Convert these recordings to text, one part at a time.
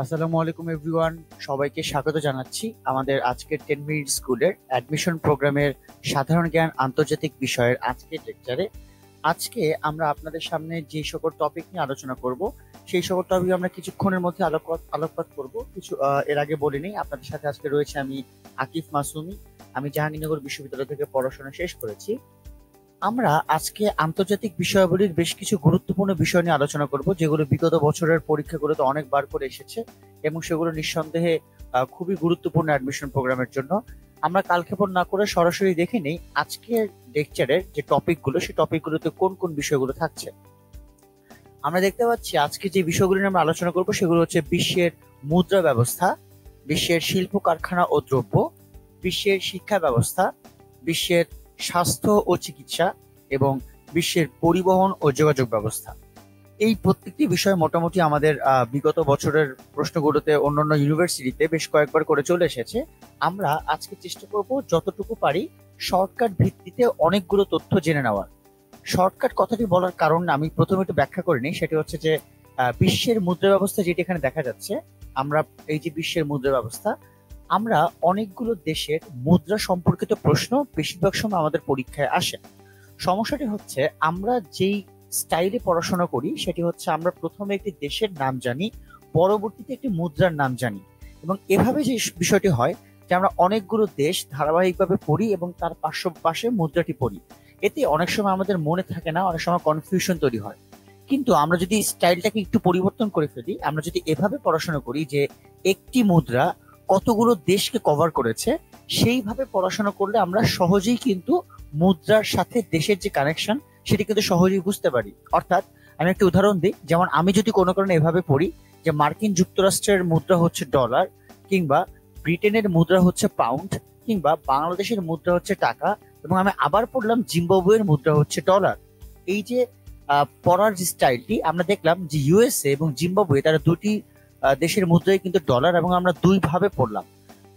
আসসালামু আলাইকুম এভরিওয়ান, সবাইকে স্বাগত জানাচ্ছি আমাদের আজকের 10 মিনিট স্কুলের অ্যাডমিশন প্রোগ্রামের সাধারণ জ্ঞান আন্তর্জাতিক বিষয়ের আজকের লেকচারে। আজকে আমরা আপনাদের সামনে যে সকল টপিক নিয়ে আলোচনা করব সেই সকল টপিক আমরা কিছুক্ষণের মধ্যে আলোকপাত করব। এর আগে বলিনি, আপনাদের সাথে আজকে রয়েছে আমি আকিফ মাসুমি। আমি জাহাঙ্গীরনগর বিশ্ববিদ্যালয় থেকে পড়াশোনা শেষ করেছি। আমরা আজকে আন্তর্জাতিক বিষয়াবলীর বেশ কিছু গুরুত্বপূর্ণ বিষয় নিয়ে আলোচনা করব, যেগুলো বিগত বছরের পরীক্ষাগুলোতে অনেকবার করে এসেছে এবং সেগুলো নিঃসন্দেহে খুবই গুরুত্বপূর্ণ অ্যাডমিশন প্রোগ্রামের জন্য। আমরা কালক্ষেপণ না করে সরাসরি দেখে নেই আজকের লেকচারের যে টপিকগুলো, সেই টপিকগুলোতে কোন কোন বিষয়গুলো থাকছে। আমরা দেখতে পাচ্ছি আজকে যে বিষয়গুলো নিয়ে আমরা আলোচনা করব সেগুলো হচ্ছে বিশ্বের মুদ্রা ব্যবস্থা, বিশ্বের শিল্প কারখানা ও দ্রব্য, বিশ্বের শিক্ষা ব্যবস্থা, বিশ্বের স্বাস্থ্য ও চিকিৎসা এবং বিশ্বের পরিবহন ও যোগাযোগ ব্যবস্থা। এই প্রত্যেকটি বিষয় মোটামুটি আমাদের বিগত বছরের প্রশ্নগুলোতে অন্যান্য ইউনিভার্সিটিতে বেশ কয়েকবার করে চলে এসেছে। আমরা আজকে চেষ্টা করব যতটুকু পারি শর্টকাট ভিত্তিতে অনেকগুলো তথ্য জেনে নেওয়ার। শর্টকাট কথাটি বলার কারণ আমি প্রথমে একটু ব্যাখ্যা করে নিই। সেটি হচ্ছে যে বিশ্বের মুদ্রা ব্যবস্থা যেটি এখানে দেখা যাচ্ছে, আমরা এই যে বিশ্বের মুদ্রা ব্যবস্থা, আমরা অনেকগুলো দেশের মুদ্রা সম্পর্কিত প্রশ্ন বেশিরভাগ সময় আমাদের পরীক্ষায় আসে। সমস্যাটি হচ্ছে আমরা যেই স্টাইলে পড়াশোনা করি সেটি হচ্ছে আমরা প্রথমে একটি দেশের নাম জানি, পরবর্তীতে একটি মুদ্রার নাম জানি, এবং এভাবে যে বিষয়টি হয় যে আমরা অনেকগুলো দেশ ধারাবাহিকভাবে পড়ি এবং তার পাশে মুদ্রাটি পড়ি। এতে অনেক সময় আমাদের মনে থাকে না, অনেক সময় কনফিউশন তৈরি হয়। কিন্তু আমরা যদি স্টাইলটাকে একটু পরিবর্তন করে ফেলি, আমরা যদি এভাবে পড়াশোনা করি যে একটি মুদ্রা কতগুলো দেশকে কভার করেছে, সেইভাবে পড়াশোনা করলে আমরা সহজেই কিন্তু মুদ্রার সাথে দেশের যে কানেকশন সেটি কিন্তু সহজেই বুঝতে পারি। অর্থাৎ আমি একটা উদাহরণ দিই, যেমন আমি যদি কোনো কারণে এভাবে পড়ি যে মার্কিন যুক্তরাষ্ট্রের মুদ্রা হচ্ছে ডলার, কিংবা ব্রিটেনের মুদ্রা হচ্ছে পাউন্ড, কিংবা বাংলাদেশের মুদ্রা হচ্ছে টাকা, এবং আমি আবার পড়লাম জিম্বাবুয়ের মুদ্রা হচ্ছে ডলার। এই যে পড়ার যে স্টাইলটি, আমরা দেখলাম যে ইউএসএ এবং জিম্বাবুয়ে তারা দুটি দেশের মুদ্রাই কিন্তু ডলার, এবং আমরা দুই ভাবে পড়লাম।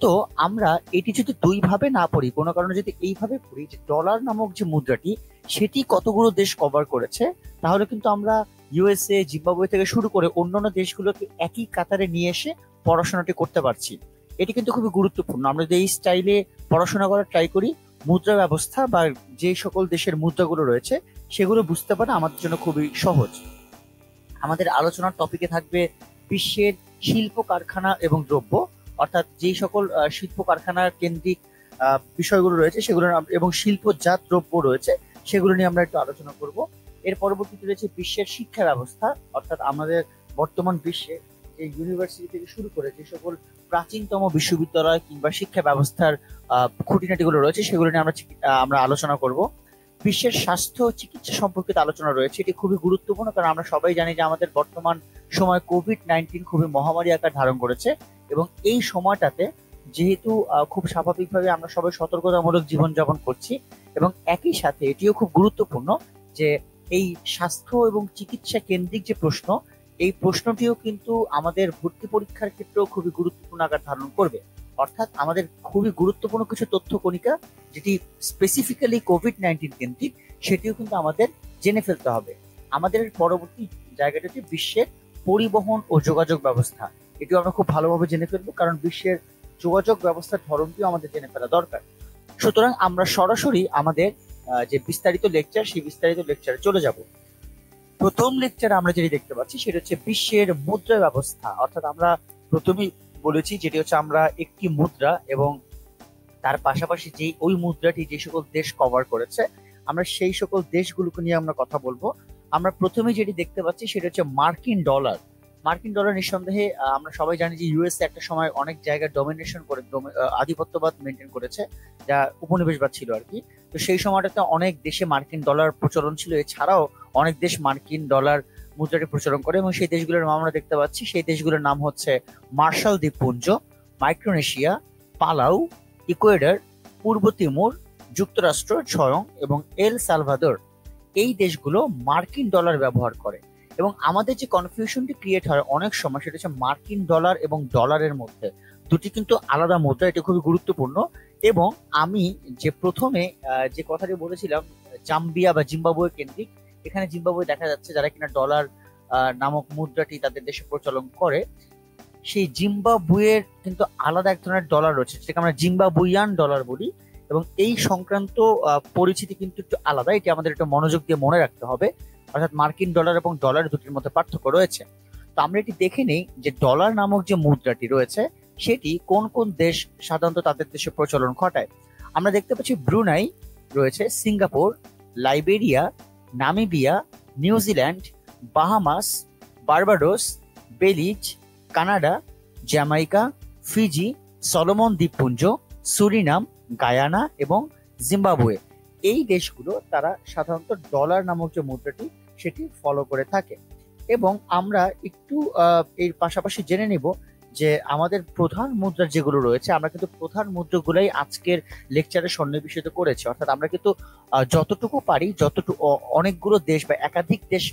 তো আমরা এটি যদি দুই ভাবে না পড়ি, কোনো কারণে যদি এইভাবে পড়ি যে ডলার নামক যে মুদ্রাটি সেটি কতগুলো দেশ কভার করেছে, তাহলে কিন্তু আমরা ইউএসএ, জিম্বাবুয়ে থেকে শুরু করে অন্যান্য দেশগুলোকে একই কাতারে নিয়ে এসে পড়াশোনাটি করতে পারছি। এটি কিন্তু খুবই গুরুত্বপূর্ণ। আমরা যদি এই স্টাইলে পড়াশোনা করার ট্রাই করি, মুদ্রা ব্যবস্থা বা যে সকল দেশের মুদ্রাগুলো রয়েছে সেগুলো বুঝতে পারা আমাদের জন্য খুবই সহজ। আমাদের আলোচনার টপিকে থাকবে বিশ্বের শিল্প কারখানা এবং দ্রব্য, অর্থাৎ যেই সকল শিল্প কারখানা কেন্দ্রিক বিষয়গুলো রয়েছে সেগুলো এবং শিল্পজাত দ্রব্য রয়েছে সেগুলো নিয়ে আমরা একটু আলোচনা করব। এর পরবর্তীতে রয়েছে বিশ্বের শিক্ষা ব্যবস্থা, অর্থাৎ আমাদের বর্তমান বিশ্বে যে ইউনিভার্সিটি থেকে শুরু করে যে সকল প্রাচীনতম বিশ্ববিদ্যালয় কিংবা শিক্ষা ব্যবস্থার খুঁটিনাটিগুলো রয়েছে সেগুলো নিয়ে আমরা আলোচনা করব। বিশ্বের স্বাস্থ্য ও চিকিৎসা সম্পর্কিত আলোচনা রয়েছে, এটি খুবই গুরুত্বপূর্ণ, কারণ আমরা সবাই জানি যে আমাদের বর্তমান সময় কোভিড-19 খুবই মহামারী আকার ধারণ করেছে, এবং এই সময়টাতে যেহেতু খুব স্বাভাবিকভাবে আমরা সবাই সতর্কতামূলক জীবনযাপন করছি, এবং একই সাথে এটিও খুব গুরুত্বপূর্ণ যে এই স্বাস্থ্য এবং চিকিৎসা কেন্দ্রিক যে প্রশ্ন, এই প্রশ্নটিও কিন্তু আমাদের ভর্তি পরীক্ষার ক্ষেত্রেও খুবই গুরুত্বপূর্ণ আকার ধারণ করবে। অর্থাৎ আমাদের খুবই গুরুত্বপূর্ণ কিছু তথ্য কণিকা যেটি স্পেসিফিক্যালি কোভিড-19 কেন্দ্রিক, সেটিও কিন্তু আমাদের জেনে ফেলতে হবে। আমাদের পরবর্তী জায়গাটা হচ্ছে বিশ্বের পরিবহন ও যোগাযোগ ব্যবস্থা। এটিও আমরা খুব ভালোভাবে জেনে ফেলবো, কারণ বিশ্বের যোগাযোগ ব্যবস্থার ধরনটিও আমাদের জেনে ফেলা দরকার। সুতরাং আমরা সরাসরি আমাদের যে বিস্তারিত লেকচার, সেই বিস্তারিত লেকচারে চলে যাব। প্রথম লেকচারে আমরা যেটি দেখতে পাচ্ছি সেটা হচ্ছে বিশ্বের মুদ্রা ব্যবস্থা। অর্থাৎ আমরা প্রথমেই বলেছি যেটি হচ্ছে আমরা একটি মুদ্রা এবং তার পাশাপাশি ওই মুদ্রাটি যে সকল দেশ কভার করেছে, আমরা সেই সকল দেশগুলোকে নিয়ে আমরা কথা বলবো। আমরা প্রথমে যেটি দেখতে পাচ্ছি সেটা হচ্ছে মার্কিন ডলার। মার্কিন ডলার নিঃসন্দেহে আমরা সবাই জানি যে ইউএসএ একটা সময় অনেক জায়গায় ডমিনেশন করে আধিপত্যবাদ মেনটেন করেছে, যা উপনিবেশবাদ ছিল আর কি। তো সেই সময়টাতে অনেক দেশে মার্কিন ডলার প্রচলন ছিল, এছাড়াও অনেক দেশ মার্কিন ডলার মুদ্রাটি প্রচলন করে, এবং সেই দেশগুলোর নাম আমরা দেখতে পাচ্ছি। সেই দেশগুলোর নাম হচ্ছে মার্শাল দ্বীপপুঞ্জ, মাইক্রোনেশিয়া, পালাউ, ইকুয়েডর, পূর্ব তিমুর, যুক্তরাষ্ট্র স্বয়ং এবং এল সালভাদর। এই দেশগুলো মার্কিন ডলার ব্যবহার করে, এবং আমাদের যে কনফিউশনটি ক্রিয়েট হয় অনেক সময় সেটা হচ্ছে মার্কিন ডলার এবং ডলারের মধ্যে দুটি কিন্তু আলাদা মুদ্রা, এটা খুবই গুরুত্বপূর্ণ। এবং আমি যে প্রথমে যে কথাটি বলেছিলাম জাম্বিয়া বা জিম্বাবুয়ে কেন্দ্রিক, এখানে জিম্বাবুয়ে দেখা যাচ্ছে যারা কিনা ডলার নামক মুদ্রাটি তাদের দেশে প্রচলন করে, সেই জিম্বাবুয়ের কিন্তু আলাদা এক ধরনের ডলার রয়েছে, যেটাকে আমরা জিম্বাবুইয়ান ডলার বলি। এবং এই সংক্রান্ত পরিচিতি কিন্তু একটু আলাদা, এটি আমাদের একটু মনোযোগ দিয়ে মনে রাখতে হবে। অর্থাৎ মার্কিন ডলার এবং ডলার দুটির মধ্যে পার্থক্য রয়েছে। তো আমরা এটি দেখে নেই যে ডলার নামক যে মুদ্রাটি রয়েছে সেটি কোন কোন দেশ সাধারণত তাদের দেশে প্রচলন ঘটায়। আমরা দেখতে পাচ্ছি ব্রুনাই রয়েছে, Singapore, Liberia, Namibia, New Zealand, Bahamas, Barbados, Belize, Canada, Jamaica, Fiji, Solomon দ্বীপপুঞ্জ, সুরিনাম, গায়ানা এবং জিম্বাবুয়ে। এই দেশগুলো তারা সাধারণত ডলার নামক যে মুদ্রাটি সেটি ফলো করে থাকে। এবং আমরা একটু এর পাশাপাশি জেনে নিব যে আমাদের প্রধান মুদ্রা যেগুলো রয়েছে, আমরা কিন্তু প্রধান মুদ্রাগুলাই আজকের লেকচারে সন্নিবেশিত করেছি। অর্থাৎ আমরা কিন্তু যতটুকু পারি, অনেকগুলো দেশ বা একাধিক দেশ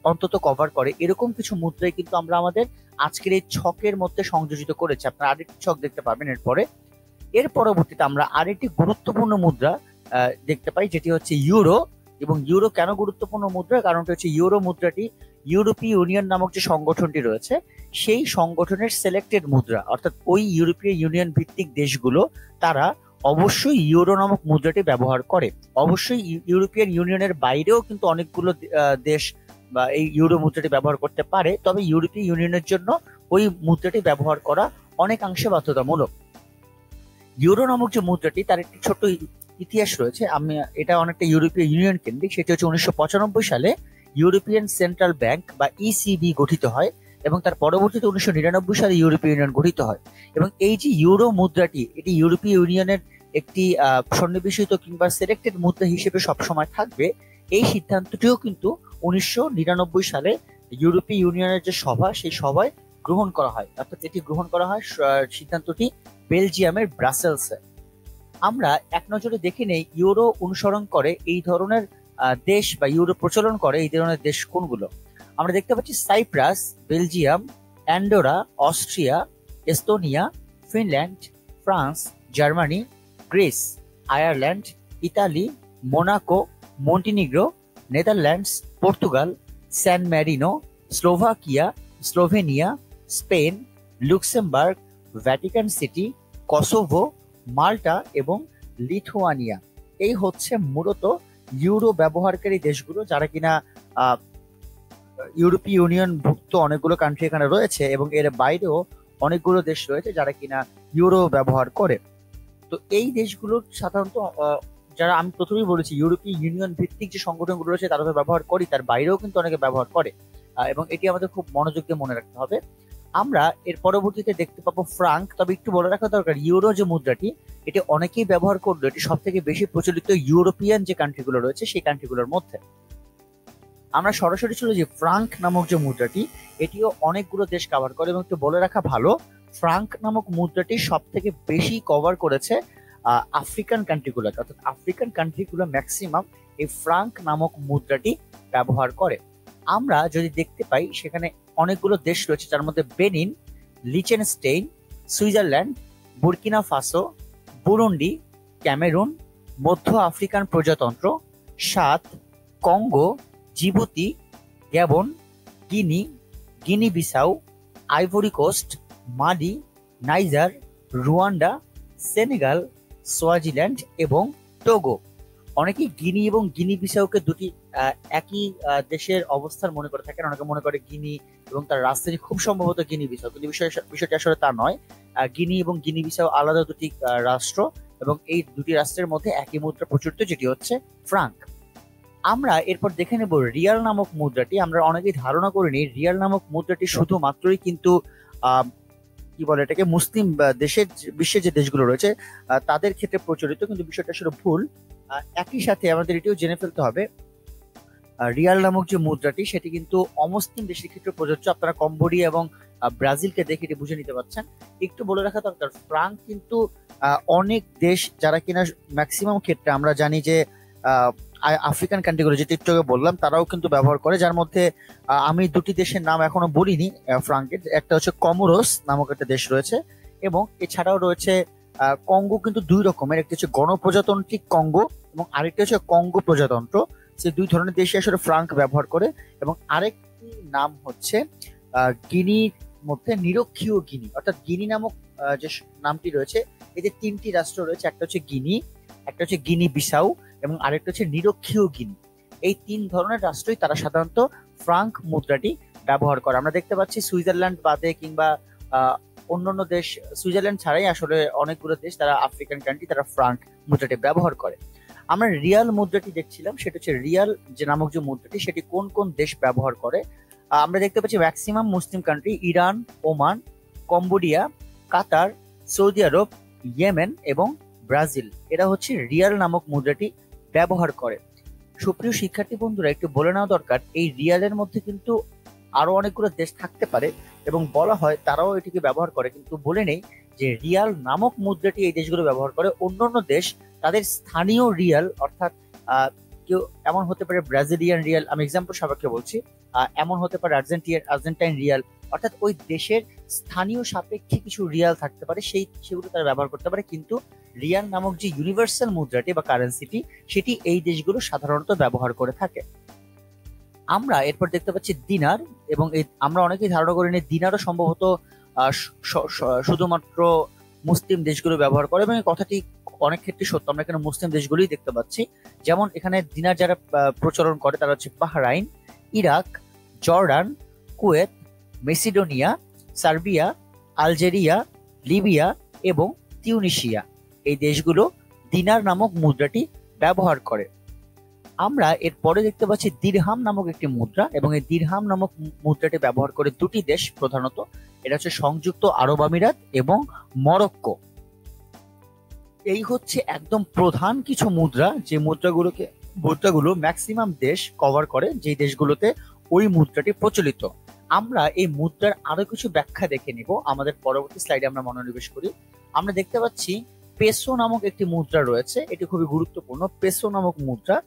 অন্তত কভার করে এরকম কিছু মুদ্রাই কিন্তু আমরা আমাদের আজকের এই ছকের মধ্যে সংযোজিত করেছি। আপনারা আরেকটি ছক দেখতে পাবেন এরপরে। এর পরবর্তীতে আমরা আরেকটি গুরুত্বপূর্ণ মুদ্রা দেখতে পাই, যেটি হচ্ছে ইউরো। এবং ইউরো কেন গুরুত্বপূর্ণ মুদ্রা? কারণটা হচ্ছে ইউরো মুদ্রাটি ইউরোপীয় ইউনিয়ন নামক যে সংগঠনটি রয়েছে সেই সংগঠনের সিলেক্টেড মুদ্রা। অর্থাৎ ওই ইউরোপীয় ইউনিয়ন ভিত্তিক দেশগুলো তারা অবশ্যই ইউরো নামক মুদ্রাটি ব্যবহার করে। অবশ্যই ইউরোপিয়ান ইউনিয়নের বাইরেও কিন্তু অনেকগুলো দেশ বা এই ইউরো মুদ্রাটি ব্যবহার করতে পারে, তবে ইউরোপীয় ইউনিয়নের জন্য ওই মুদ্রাটি ব্যবহার করা অনেকাংশে বাধ্যতামূলক। ইউরো নামক যে মুদ্রাটি তার একটি ছোট্ট ইতিহাস রয়েছে। আমি এটা অনেকটা ইউরোপীয় ইউনিয়ন কেন্দ্রিক। সেটি হচ্ছে 1995 সালে ইউরোপিয়ান সেন্ট্রাল ব্যাংক বা ইসিবি গঠিত হয় এবং তার পরবর্তীতে 1999 সালে ইউরোপীয় ইউনিয়ন গঠিত হয়। এবং এই যে ইউরো মুদ্রাটি, এটি ইউরোপীয় ইউনিয়নের একটি সন্নিবেশিত কিংবা সিলেক্টেড মুদ্রা হিসেবে সবসময় থাকবে, এই সিদ্ধান্তটিও কিন্তু 1999 সালে ইউরোপীয় ইউনিয়নের যে সভা সেই সভায় গ্রহণ করা হয়। অর্থাৎ এটি গ্রহণ করা হয় সিদ্ধান্তটি বেলজিয়ামের ব্রাসেলসে। আমরা এক নজরে দেখে নেই ইউরো অনুসরণ করে এই ধরনের দেশ বা ইউরো প্রচলন করে এই ধরনের দেশ কোনগুলো। আমরা দেখতে পাচ্ছি Cyprus, Belgium, Andorra, Austria, Estonia, Finland, France, Germany, Greece, Ireland, Italy, Monaco, Montenegro, Netherlands, Portugal, San Marino, Slovakia, Slovenia, Spain, Luxembourg, Vatican City, Kosovo, Malta এবং লিথুয়ানিয়া। এই হচ্ছে মূলত ইউরো ব্যবহারকারী দেশগুলো, যারা কিনা ইউরোপীয় ইউনিয়ন ভুক্ত অনেকগুলো কান্ট্রি এখানে রয়েছে এবং এর বাইরেও অনেকগুলো দেশ রয়েছে যারা কিনা ইউরো ব্যবহার করে। তো এই দেশগুলো সাধারণত যারা আমি প্রথমেই বলেছি ইউরোপীয় ইউনিয়ন ভিত্তিক যে সংগঠনগুলো রয়েছে তারা তো ব্যবহার করি, তার বাইরেও কিন্তু অনেকে ব্যবহার করে এবং এটি আমাদের খুব মনোযোগ দিয়ে মনে রাখতে হবে। আমরা এর পরবর্তীতে দেখতে পাবো ফ্রাঙ্ক। তবে একটু বলে রাখা দরকার, ইউরো যে মুদ্রাটি এটি অনেকেই ব্যবহার করলো, এটি সব থেকে বেশি প্রচলিত ইউরোপিয়ান যে কান্ট্রিগুলো রয়েছে সেই কান্ট্রিগুলোর মধ্যে। আমরা সরাসরি চলে যে ফ্রাঙ্ক নামক যে মুদ্রাটি, এটিও অনেকগুলো দেশ কভার করে এবং একটু বলে রাখা ভালো, ফ্রাঙ্ক নামক মুদ্রাটি সব থেকে বেশি কভার করেছে আফ্রিকান কান্ট্রিগুলোকে। অর্থাৎ আফ্রিকান কান্ট্রিগুলো ম্যাক্সিমাম এই ফ্রাঙ্ক নামক মুদ্রাটি ব্যবহার করে। আমরা যদি দেখতে পাই সেখানে অনেকগুলো দেশ রয়েছে, যার মধ্যে Benin, Liechtenstein, Switzerland, Burkina Faso, Burundi, Cameroon, মধ্য আফ্রিকান প্রজাতন্ত্র, সাত, Congo, Djibouti, Gabon, Guinea, Guinea Bissau, Ivory Coast, Mali, Niger, Rwanda, Senegal, Swaziland এবং টোগো। অনেকেই গিনি এবং গিনি বিসাউকে দুটি একই দেশের অবস্থান মনে করে থাকেন। অনেকে মনে করে গিনি এবং তার রাজধানী খুব সম্ভবত গিনি বিসাউ, কিন্তু বিষয়টি আসলে তা নয়। গিনি এবং গিনি বিসাউ আলাদা দুটি রাষ্ট্র এবং এই দুটি রাষ্ট্রের মধ্যে একই মুদ্রা প্রচলিত, যেটি হচ্ছে ফ্রাঙ্ক। আমরা এরপর দেখে নেব রিয়াল নামক মুদ্রাটি। আমরা অনেকেই ধারণা করিনি রিয়াল নামক মুদ্রাটি শুধুমাত্রই কিন্তু কি বলে এটাকে মুসলিম দেশের বিশ্বের যে দেশগুলো রয়েছে তাদের ক্ষেত্রে প্রচলিত, কিন্তু বিষয়টা আসলে ভুল। একই সাথে আমাদের এটিও জেনে ফেলতে হবে রিয়াল নামক যে মুদ্রাটি সেটি কিন্তু অমুসলিম দেশের ক্ষেত্রে প্রযোজ্য। আপনারা কম্বোডিয়া এবং ব্রাজিলকে দেখে এটি বুঝে নিতে পারছেন। একটু বলে রাখা দরকার, ফ্রাঙ্ক কিন্তু অনেক দেশ যারা কিনা ম্যাক্সিমাম ক্ষেত্রে আমরা জানি যে আফ্রিকান কান্ট্রিগুলো যেটি একটু বললাম তারাও কিন্তু ব্যবহার করে, যার মধ্যে আমি দুটি দেশের নাম এখনো বলিনি ফ্রাঙ্কের। একটা হচ্ছে কমোরোস নামক একটা দেশ রয়েছে এবং এছাড়াও রয়েছে কঙ্গো, কিন্তু দুই রকমের, একটি হচ্ছে গণপ্রজাতান্ত্রিক কঙ্গো এবং আরেকটি হচ্ছে কঙ্গো প্রজাতন্ত্র। সে দুই ধরনের দেশে আসলে ফ্রাঙ্ক ব্যবহার করে। এবং আরেকটি নাম হচ্ছে গিনি মধ্যে নিরক্ষীয় গিনি অর্থাৎ গিনি নামক যে নামটি রয়েছে, এই যে তিনটি রাষ্ট্র রয়েছে, একটা হচ্ছে গিনি, একটা হচ্ছে গিনি বিসাউ এবং আরেকটা হচ্ছে নিরক্ষীয় গিনি। এই তিন ধরনের রাষ্ট্রই তারা সাধারণত ফ্রাঙ্ক মুদ্রাটি ব্যবহার করে। আমরা দেখতে পাচ্ছি সুইজারল্যান্ড বাদে কিংবা অন্যান্য দেশ, সুইজারল্যান্ড ছাড়াই আসলে অনেকগুলো দেশ, তারা আফ্রিকান কান্ট্রি, তারা ফ্রাঙ্ক মুদ্রাটি ব্যবহার করে। আমরা রিয়াল মুদ্রাটি দেখছিলাম, সেটা হচ্ছে রিয়াল যে নামক যে মুদ্রাটি, সেটি কোন কোন দেশ ব্যবহার করে। আমরা দেখতে পাচ্ছি maximum Muslim country, Iran, Oman, Cambodia, Qatar, Saudi Arab, Yemen এবং ব্রাজিল, এরা হচ্ছে রিয়াল নামক মুদ্রাটি ব্যবহার করে। সুপ্রিয় শিক্ষার্থী বন্ধুরা, একটু বলে নেওয়া দরকার, এই রিয়ালের মধ্যে কিন্তু আরো অনেকগুলো দেশ থাকতে পারে এবং বলা হয় তারাও এটিকে ব্যবহার করে, কিন্তু বলে নেই যে রিয়াল নামক মুদ্রাটি এই দেশগুলো ব্যবহার করে। অন্যান্য দেশ তাদের স্থানীয় রিয়াল, অর্থাৎ কেউ এমন হতে পারে ব্রাজিলিয়ান রিয়াল, আমি এক্সাম্পল সাপেক্ষে বলছি, এমন হতে পারে আর্জেন্টাইন রিয়াল, অর্থাৎ ওই দেশের স্থানীয় সাপেক্ষে কিছু রিয়াল থাকতে পারে, সেগুলো তারা ব্যবহার করতে পারে। কিন্তু রিয়াল নামক যে ইউনিভার্সাল মুদ্রাটি বা কারেন্সিটি, সেটি এই দেশগুলো সাধারণত ব্যবহার করে থাকে। আমরা এরপর দেখতে পাচ্ছি দিনার, এবং আমরা অনেকেই ধারণা করি নিই দিনারও সম্ভবত শুধুমাত্র মুসলিম দেশগুলো ব্যবহার করে, এবং এই কথাটি অনেক ক্ষেত্রে সত্য। আমরা এখানে মুসলিম দেশগুলোই দেখতে পাচ্ছি। যেমন এখানে দিনার যারা প্রচলন করে তারা হচ্ছে Bahrain, Iraq, Jordan, Kuwait, Macedonia, Serbia, Algeria, Libya এবং তিউনিসিয়া। এই দেশগুলো দিনার নামক মুদ্রাটি ব্যবহার করে। আমরা এরপরে দেখতে পাচ্ছি দিরহাম নামক একটি মুদ্রা, এবং এই দিরহাম নামক মুদ্রাটি ব্যবহার করে দুটি দেশ প্রধানত, এটা হচ্ছে সংযুক্ত আরব আমিরাত এবং মরক্কো। এই হচ্ছে একদম প্রধান কিছু মুদ্রা, যে মুদ্রাগুলো ম্যাক্সিমাম দেশ কভার করে, যে দেশগুলোতে ওই মুদ্রাটি প্রচলিত। আমরা এই মুদ্রার আরো কিছু ব্যাখ্যা দেখে নিব আমাদের পরবর্তী স্লাইডে আমরা মনোনিবেশ করি। আমরা দেখতে পাচ্ছি পেসো নামক একটি মুদ্রা রয়েছে, এটি খুবই গুরুত্বপূর্ণ। পেসো নামক মুদ্রা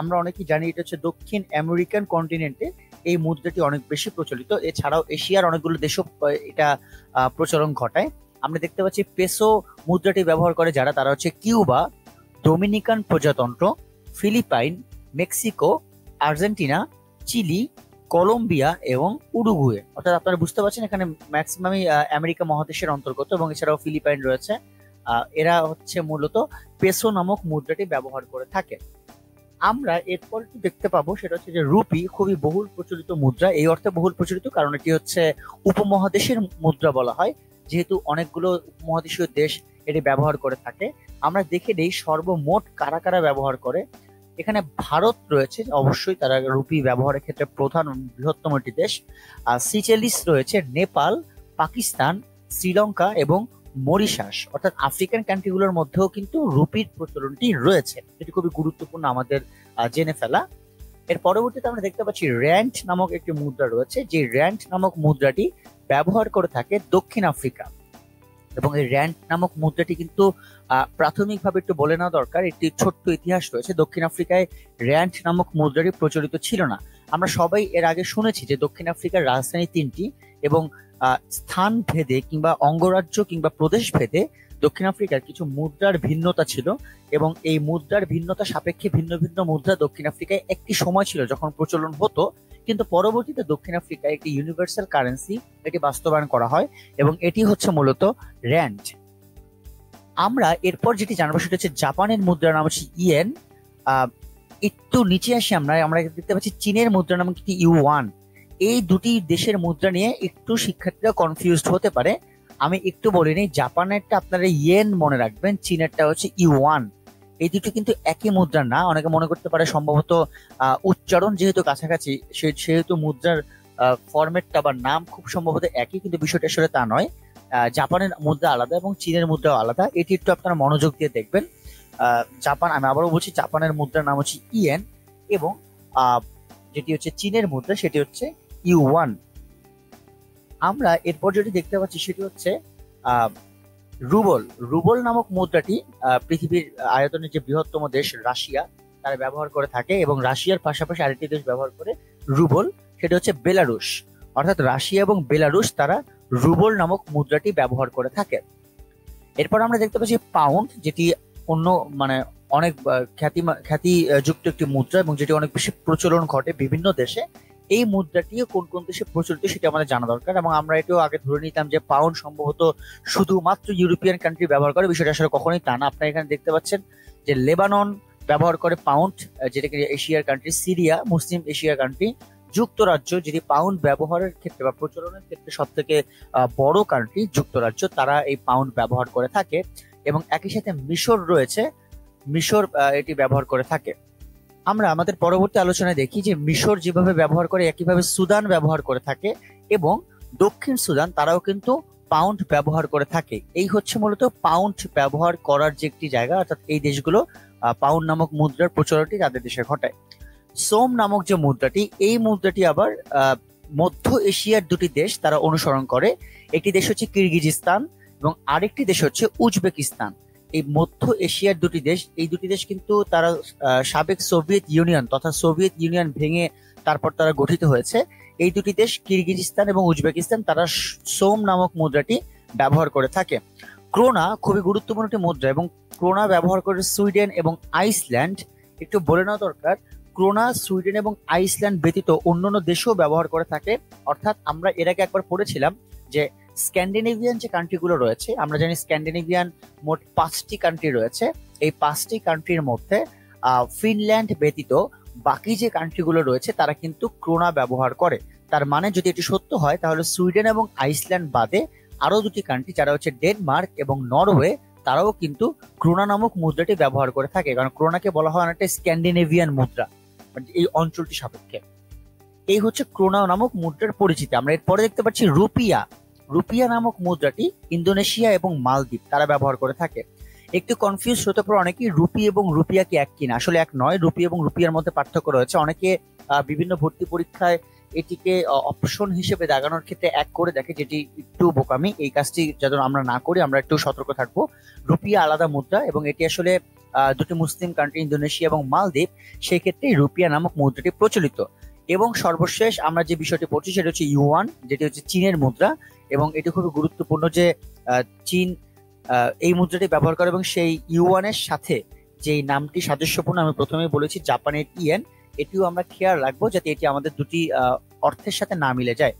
আমরা অনেকেই জানি এটা হচ্ছে দক্ষিণ আমেরিকান কন্টিনেন্টে এই মুদ্রাটি অনেক বেশি প্রচলিত। এছাড়াও এশিয়ার অনেকগুলো দেশও এটা প্রচলন ঘটায়। আমরা দেখতে পাচ্ছি পেসো মুদ্রাটি ব্যবহার করে যারা, তারা হচ্ছে কিউবা, ডোমিনিকান প্রজাতন্ত্র, Philippines, Mexico, Argentina, Chile, Colombia এবং উরুগুয়ে। অর্থাৎ আপনারা বুঝতে পারছেন এখানে ম্যাক্সিমামই আমেরিকা মহাদেশের অন্তর্গত, এবং এছাড়াও ফিলিপাইন রয়েছে। এরা হচ্ছে মূলত পেসো নামক মুদ্রাটি ব্যবহার করে থাকে। আমরা এরপর দেখতে পাবো সেটা হচ্ছে যে রুপি, খুবই বহুল প্রচলিত মুদ্রা। এই অর্থে বহুল প্রচলিত কারণ এটি হচ্ছে উপমহাদেশের মুদ্রা বলা হয়, যেহেতু অনেকগুলো উপমহাদেশীয় দেশ এটি ব্যবহার করে থাকে। আমরা দেখে নেই সর্বমোট কারা কারা ব্যবহার করে। এখানে ভারত রয়েছে, অবশ্যই তারা রুপি ব্যবহারের ক্ষেত্রে প্রধান বৃহত্তম একটি দেশ। সিচেলিস রয়েছে, নেপাল, পাকিস্তান, শ্রীলঙ্কা এবং মরিশাস, অর্থাৎ আফ্রিকান কান্ট্রিগুলোর মধ্যেও কিন্তু রুপির প্রচলনটি রয়েছে। এটি খুবই গুরুত্বপূর্ণ আমাদের জেনে ফেলা। এর পরবর্তীতে আমরা দেখতে পাচ্ছি র্যান্ড নামক একটি মুদ্রা রয়েছে, যে র্যান্ড নামক মুদ্রাটি ব্যবহার করে থাকে দক্ষিণ আফ্রিকা। এবং এই র্যান্ড নামক মুদ্রাটি কিন্তু প্রাথমিকভাবে একটু বলে নেওয়া দরকার, একটি ছোট্ট ইতিহাস রয়েছে। দক্ষিণ আফ্রিকায় র্যান্ড নামক মুদ্রাটি প্রচলিত ছিল না। আমরা সবাই এর আগে শুনেছি যে দক্ষিণ আফ্রিকার রাজধানী তিনটি, এবং স্থান ভেদে কিংবা অঙ্গরাজ্য কিংবা প্রদেশ ভেদে দক্ষিণ আফ্রিকার কিছু মুদ্রার ভিন্নতা ছিল, এবং এই মুদ্রার ভিন্নতা সাপেক্ষে ভিন্ন ভিন্ন মুদ্রা দক্ষিণ আফ্রিকায় একটি সময় ছিল যখন প্রচলন হতো, কিন্তু পরবর্তীতে দক্ষিণ আফ্রিকায় একটি ইউনিভার্সাল কারেন্সি এটি বাস্তবায়ন করা হয়, এবং এটি হচ্ছে মূলত র্যান্ড। আমরা এরপর যেটি জানবো সেটা হচ্ছে জাপানের মুদ্রার নাম হচ্ছে ইয়েন। একটু নিচে আসি, আমরা দেখতে পাচ্ছি চীনের মুদ্রার নাম কি ইউয়ান। এই দুটি দেশের মুদ্রা নিয়ে একটু শিক্ষার্থীরা কনফিউজড হতে পারে। আমি একটু বলে নিই, জাপানেরটা আপনারা ইয়েন মনে রাখবেন, চীনেরটা হচ্ছে ইউয়ান। এই দুটো কিন্তু একই মুদ্রা না। অনেকে মনে করতে পারে সম্ভবত উচ্চারণ যেহেতু কাছাকাছি, সেহেতু মুদ্রার ফরম্যাটটা বা নাম খুব সম্ভবত একই, কিন্তু বিষয়টা আসলে তা নয়। জাপানের মুদ্রা আলাদা এবং চীনের মুদ্রাও আলাদা, এটি একটু আপনারা মনোযোগ দিয়ে দেখবেন। আমি আবারও বলছি, জাপানের মুদ্রার নাম হচ্ছে ইয়েন, এবং যেটি হচ্ছে চীনের মুদ্রা সেটি হচ্ছে ইউয়ান। আমরা এরপর যেটি দেখতে পাচ্ছি সেটি হচ্ছে রুবল নামক মুদ্রাটি পৃথিবীর আয়তনের যে বৃহত্তম দেশ রাশিয়া, তারা ব্যবহার করে থাকে, এবং রাশিয়ার পাশাপাশি আরেকটি দেশ ব্যবহার করে রুবল, সেটা হচ্ছে বেলারুশ। অর্থাৎ রাশিয়া এবং বেলারুশ তারা রুবল নামক মুদ্রাটি ব্যবহার করে থাকে। এরপর আমরা দেখতে পাচ্ছি পাউন্ড, যেটি অন্য অনেক খ্যাতি যুক্ত একটি মুদ্রা, এবং যেটি অনেক বেশি প্রচলন ঘটে বিভিন্ন দেশে। এই মুদ্রাটিও কোন কোন দেশে প্রচলিত সেটা আমাদের জানা দরকার। এবং আমরা এটাও আগে ধরে নিতাম যে পাউন্ড সম্ভবত শুধুমাত্র ইউরোপিয়ান কান্ট্রি ব্যবহার করে, বিষয়টা আসলে কখনোই তা না। আপনারা এখানে দেখতে পাচ্ছেন যে লেবানন ব্যবহার করে পাউন্ড, যেটাকে এশিয়ার কান্ট্রি, সিরিয়া মুসলিম এশিয়ার কান্ট্রি, যুক্তরাজ্য যেটি পাউন্ড ব্যবহারের ক্ষেত্রে বা প্রচলনের ক্ষেত্রে সব থেকে বড় কান্ট্রি যুক্তরাজ্য, তারা এই পাউন্ড ব্যবহার করে থাকে। এবং একই সাথে মিশর রয়েছে, মিশর এটি ব্যবহার করে থাকে। আমরা আমাদের পরবর্তী আলোচনায় দেখি যে মিশর যেভাবে ব্যবহার করে একইভাবে সুদান ব্যবহার করে থাকে, এবং দক্ষিণ সুদান তারাও কিন্তু পাউন্ড ব্যবহার করে থাকে। এই হচ্ছে মূলত পাউন্ড ব্যবহার করার যে একটি জায়গা, অর্থাৎ এই দেশগুলো পাউন্ড নামক মুদ্রার প্রচলনটি তাদের দেশে ঘটায়। সোম নামক যে মুদ্রাটি, এই মুদ্রাটি আবার মধ্য এশিয়ার দুটি দেশ তারা অনুসরণ করে। একটি দেশ হচ্ছে কিরগিজস্তান এবং আরেকটি দেশ হচ্ছে উজবেকিস্তান। এই মধ্য এশিয়ার দুটি দেশ, এই দুটি দেশ কিন্তু তারা সাবেক সোভিয়েত ইউনিয়ন তথা সোভিয়েত ইউনিয়ন ভেঙে তারপর তারা গঠিত হয়েছে। এই দুটি দেশ কিরগিজস্তান এবং উজবেকিস্তান তারা সোম নামক মুদ্রাটি ব্যবহার করে থাকে। ক্রোনা খুবই গুরুত্বপূর্ণ একটি মুদ্রা, এবং ক্রোনা ব্যবহার করে সুইডেন এবং আইসল্যান্ড। একটু বলে নেওয়া দরকার, ক্রোনা সুইডেন এবং আইসল্যান্ড ব্যতীত অন্যান্য দেশও ব্যবহার করে থাকে। অর্থাৎ আমরা এর আগে একবার পড়েছিলাম যে স্ক্যান্ডিনেভিয়ান যে কান্ট্রিগুলো রয়েছে, আমরা জানি স্ক্যান্ডিনেভিয়ান মোট 5টি কান্ট্রি রয়েছে। এই 5টি কান্ট্রির মধ্যে ফিনল্যান্ড ব্যতীত বাকি যে কান্ট্রিগুলো রয়েছে তারা কিন্তু ক্রোনা ব্যবহার করে। তার মানে যদি এটি সত্য হয় তাহলে সুইডেন এবং আইসল্যান্ড বাদে আরো দুটি কান্ট্রি, যারা হচ্ছে ডেনমার্ক এবং নরওয়ে, তারাও কিন্তু ক্রোনা নামক মুদ্রাটি ব্যবহার করে থাকে। কারণ ক্রোনাকে বলা হয় অনেকটা স্ক্যান্ডিনেভিয়ান মুদ্রা এই অঞ্চলটি সাপেক্ষে। এই হচ্ছে ক্রোনা নামক মুদ্রার পরিচিতি। আমরা এরপরে দেখতে পাচ্ছি রুপিয়া। রুপিয়া নামক মুদ্রাটি ইন্দোনেশিয়া এবং মালদ্বীপ তারা ব্যবহার করে থাকে। একটু কনফিউজ হতে পারে অনেকেই, রুপি এবং রুপিয়া কি এক কিনা। আসলে এক নয়, রুপি এবং রুপিয়ার মধ্যে পার্থক্য রয়েছে। অনেকে বিভিন্ন ভর্তি পরীক্ষায় এটিকে অপশন হিসেবে দাগানোর ক্ষেত্রে এক করে দেখে, যেটি একটু বোকামি। এই কাজটি যাতে আমরা না করি, আমরা একটু সতর্ক থাকবো। রুপিয়া আলাদা মুদ্রা এবং এটি আসলে দুটি মুসলিম কান্ট্রি ইন্দোনেশিয়া এবং মালদ্বীপ, সেই ক্ষেত্রে রুপিয়া নামক মুদ্রাটি প্রচলিত। এবং সর্বশেষ আমরা যে বিষয়টি পড়ছি সেটা হচ্ছে ইউয়ান, যেটি হচ্ছে চীনের মুদ্রা। এবং এটি খুবই গুরুত্বপূর্ণ যে চীন এই মুদ্রাটি ব্যবহার করে, এবং সেই ইউয়ানের সাথে যে নামটি সাদৃশ্যপূর্ণ আমি প্রথমেই বলেছি জাপানের ইয়েন, এটিও আমরা খেয়াল রাখবো যাতে এটি আমাদের দুটি অর্থের সাথে না মিলে যায়।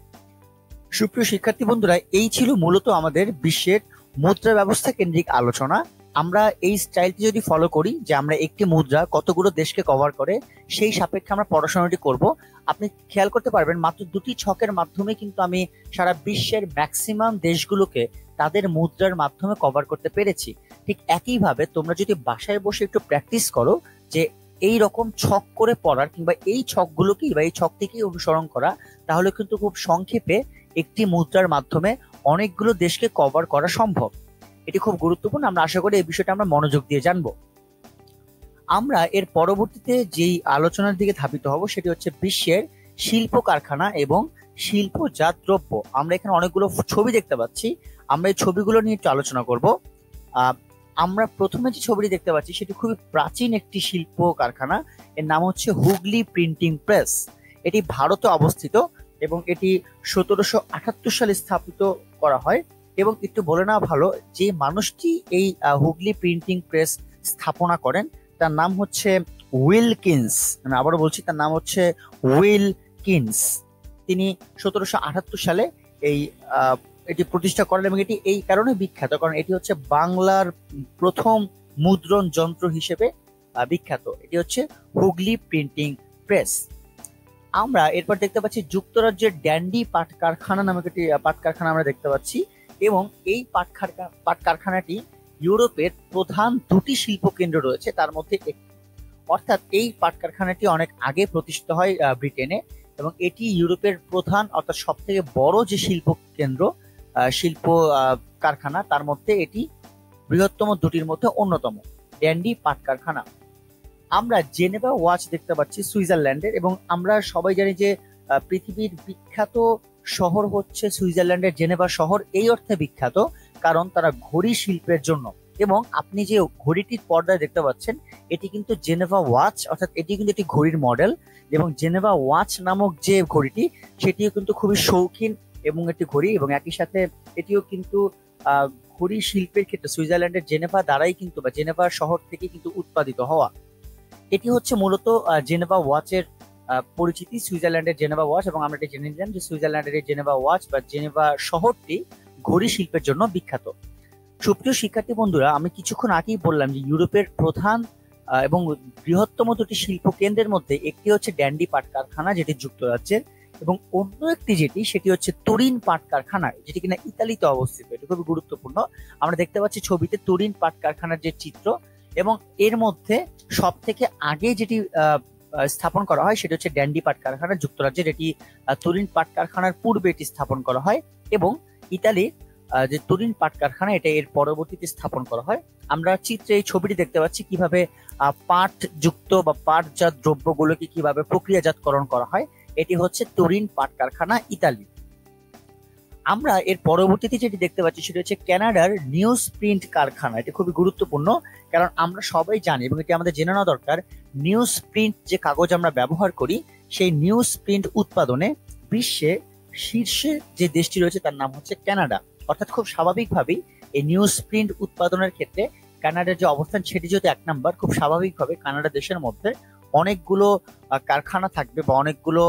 সুপ্রিয় শিক্ষার্থী বন্ধুরা, এই ছিল মূলত আমাদের বিশ্বের মুদ্রা ব্যবস্থা কেন্দ্রিক আলোচনা। আমরা এই স্টাইলটি যদি ফলো করি যে আমরা একটি মুদ্রা কতগুলো দেশকে কভার করে, সেই সাপেক্ষে আমরা পড়াশোনাটি করব, আপনি খেয়াল করতে পারবেন মাত্র দুটি ছকের মাধ্যমে কিন্তু আমি সারা বিশ্বের ম্যাক্সিমাম দেশগুলোকে তাদের মুদ্রার মাধ্যমে কভার করতে পেরেছি। ঠিক একইভাবে তোমরা যদি বাসায় বসে একটু প্র্যাকটিস করো যে এই রকম ছক করে পড়ার, কিংবা এই ছকগুলোকেই বা এই ছকটিকেই অনুসরণ করা, তাহলে কিন্তু খুব সংক্ষেপে একটি মুদ্রার মাধ্যমে অনেকগুলো দেশকে কভার করা সম্ভব। এটি খুব গুরুত্বপূর্ণ। আমরা আশা করি এই বিষয়টা আমরা মনোযোগ দিয়ে জানবো। আমরা এর পরবর্তীতে যেই আলোচনার দিকে ধাবিত হব সেটি হচ্ছে বিশ্বের শিল্প কারখানা এবং শিল্পজাত দ্রব্য। আমরা এখানে অনেকগুলো ছবি দেখতে পাচ্ছি, আমরা এই ছবিগুলো নিয়ে একটু আলোচনা করব। আমরা প্রথমে যে ছবিটি দেখতে পাচ্ছি সেটি খুবই প্রাচীন একটি শিল্প কারখানা, এর নাম হচ্ছে হুগলি প্রিন্টিং প্রেস। এটি ভারতে অবস্থিত এবং এটি 1778 সালে স্থাপিত করা হয়। এবং একটু বলে নেওয়া ভালো, যে মানুষটি এই হুগলি প্রিন্টিং প্রেস স্থাপনা করেন তার নাম হচ্ছে উইলকিন্স। আমি আবারও বলছি, তার নাম হচ্ছে উইলকিন্স। তিনি 1778 সালে এটি প্রতিষ্ঠা করেন, এবং এটি এই কারণে বিখ্যাত কারণ এটি হচ্ছে বাংলার প্রথম মুদ্রণ যন্ত্র হিসেবে বিখ্যাত। এটি হচ্ছে হুগলি প্রিন্টিং প্রেস। আমরা এরপর দেখতে পাচ্ছি যুক্তরাজ্যের ড্যান্ডি পাট কারখানা নামক একটি পাট কারখানা আমরা দেখতে পাচ্ছি, এবং এই পাট কারখানাটি ইউরোপের প্রধান দুটি শিল্প কেন্দ্র রয়েছে তার মধ্যে একটি। অর্থাৎ এই পাট কারখানাটি অনেক আগে প্রতিষ্ঠিত হয় ব্রিটেনে, এবং এটি ইউরোপের প্রধান অর্থাৎ সব থেকে বড় যে শিল্প কেন্দ্র, শিল্প কারখানা, তার মধ্যে এটি বৃহত্তম দুটির মধ্যে অন্যতম, ড্যান্ডি পাট কারখানা। আমরা জেনেভা ওয়াচ দেখতে পাচ্ছি সুইজারল্যান্ডের, এবং আমরা সবাই জানি যে পৃথিবীর বিখ্যাত শহর হচ্ছে সুইজারল্যান্ডের জেনেভা শহর। এই অর্থে বিখ্যাত কারণ তারা ঘড়ি শিল্পের জন্য। এবং আপনি যে ঘড়িটির পর্দায় দেখতে পাচ্ছেন এটি কিন্তু জেনেভা ওয়াচ, অর্থাৎ এটি কিন্তু একটি ঘড়ির মডেল। এবং জেনেভা ওয়াচ নামক যে ঘড়িটি সেটিও কিন্তু খুবই শৌখিন এবং একটি ঘড়ি, এবং একই সাথে এটিও কিন্তু ঘড়ি শিল্পের ক্ষেত্রে সুইজারল্যান্ডের জেনেভা দ্বারাই কিন্তু বা জেনেভা শহর থেকে কিন্তু উৎপাদিত হওয়া। এটি হচ্ছে মূলত জেনেভা ওয়াচের পরিচিতি সুইজারল্যান্ডের জেনেভা ওয়াচ, এবং আমরা এটা জেনে নিলাম যে সুইজারল্যান্ডের এই জেনেভা ওয়াচ বা জেনেভা শহরটি ঘড়ি শিল্পের জন্য বিখ্যাত। সুপ্রিয় শিক্ষার্থী বন্ধুরা, আমি কিছুক্ষণ আগেই বললাম যে ইউরোপের প্রধান এবং বৃহত্তম দুটি শিল্প কেন্দ্রের মধ্যে একটি হচ্ছে ড্যান্ডি পাট কারখানা, যেটি যুক্তরাজ্যের, এবং অন্য একটি সেটি হচ্ছে তুরিন পাট কারখানা, যেটি কিনা ইতালিতে অবস্থিত। এটি খুবই গুরুত্বপূর্ণ। আমরা দেখতে পাচ্ছি ছবিতে তুরিন পাট কারখানার যে চিত্র, এবং এর মধ্যে সব থেকে আগে যেটি স্থাপন করা হয় সেটি হচ্ছে ড্যান্ডি পাট কারখানা যুক্তরাজ্যের। এটি তুরিন পাট কারখানার পূর্বে এটি স্থাপন করা হয়, এবং ইতালির যে তুরিন পাট কারখানা এটা এর পরবর্তীতে স্থাপন করা হয়। আমরা চিত্রে এই ছবিটি দেখতে পাচ্ছি কিভাবে পাট যুক্ত বা পাটজাত দ্রব্যগুলোকে কিভাবে প্রক্রিয়াজাতকরণ করা হয়। এটি হচ্ছে তুরিন পাট কারখানা, ইতালি। আমরা এর পরবর্তীতে যেটি দেখতে পাচ্ছি সেটি হচ্ছে কানাডার নিউজ প্রিন্ট কারখানা। এটি খুবই গুরুত্বপূর্ণ, কারণ আমরা সবাই জানি এবং এটি আমাদের জেনে নেওয়া দরকার, নিউজ প্রিন্ট যে কাগজ আমরা ব্যবহার করি সেই নিউজ প্রিন্ট উৎপাদনে বিশ্বে শীর্ষে যে দেশটি রয়েছে তার নাম হচ্ছে কানাডা। অর্থাৎ খুব স্বাভাবিকভাবেই এই নিউজ প্রিন্ট উৎপাদনের ক্ষেত্রে কানাডার যে অবস্থান সেটি যেহেতু 1 নম্বর, খুব স্বাভাবিকভাবে কানাডা দেশের মধ্যে অনেকগুলো কারখানা থাকবে বা অনেকগুলো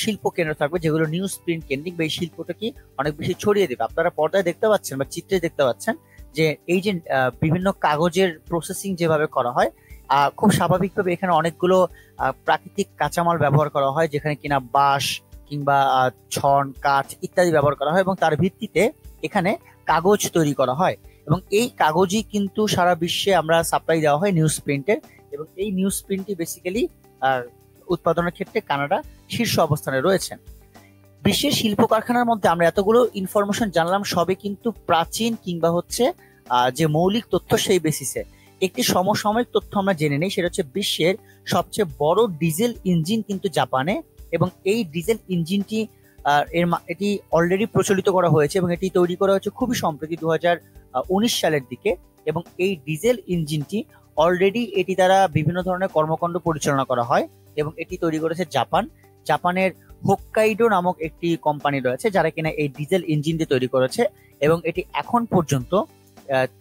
শিল্প কেন্দ্র থাকবে যেগুলো নিউজ প্রিন্ট কেন্দ্রিক, বা এই শিল্পটাকে অনেক বেশি ছড়িয়ে দেবে। আপনারা পর্দায় দেখতে পাচ্ছেন বা চিত্রে দেখতে পাচ্ছেন যে এই যে বিভিন্ন কাগজের প্রসেসিং যেভাবে করা হয়, খুব স্বাভাবিকভাবে এখানে অনেকগুলো প্রাকৃতিক কাঁচামাল ব্যবহার করা হয়, যেখানে কিনা বাঁশ কিংবা ছন, কাঠ ইত্যাদি ব্যবহার করা হয়, এবং তার ভিত্তিতে এখানে কাগজ তৈরি করা হয়। এবং এই কাগজই কিন্তু সারা বিশ্বে আমরা সাপ্লাই দেওয়া হয় নিউজ প্রিন্টের, এবং এই নিউজ প্রিন্টই বেসিক্যালি উৎপাদনের ক্ষেত্রে কানাডা শীর্ষ অবস্থানে রয়েছেন। বিশ্বের শিল্প কারখানার মধ্যে আমরা এতগুলো ইনফরমেশন জানলাম, সবে কিন্তু প্রাচীন কিংবা হচ্ছে যে মৌলিক তথ্য সেই বেসিসে। একটি সমসাময়িক তথ্য আমরা জেনে নেই, সেটা হচ্ছে বিশ্বের সবচেয়ে বড় ডিজেল ইঞ্জিন কিন্তু জাপানে, এবং এই ডিজেল ইঞ্জিনটি এটি অলরেডি প্রচলিত করা হয়েছে এবং এটি তৈরি করা হয়েছে খুবই সম্প্রতি 2019 সালের দিকে। এবং এই ডিজেল ইঞ্জিনটি অলরেডি এটি দ্বারা বিভিন্ন ধরনের কর্মকাণ্ড পরিচালনা করা হয়, এবং এটি তৈরি করেছে জাপানের হোক্কাইডো নামক একটি কোম্পানি রয়েছে যারা কিনা এই ডিজেল ইঞ্জিনটি তৈরি করেছে, এবং এটি এখন পর্যন্ত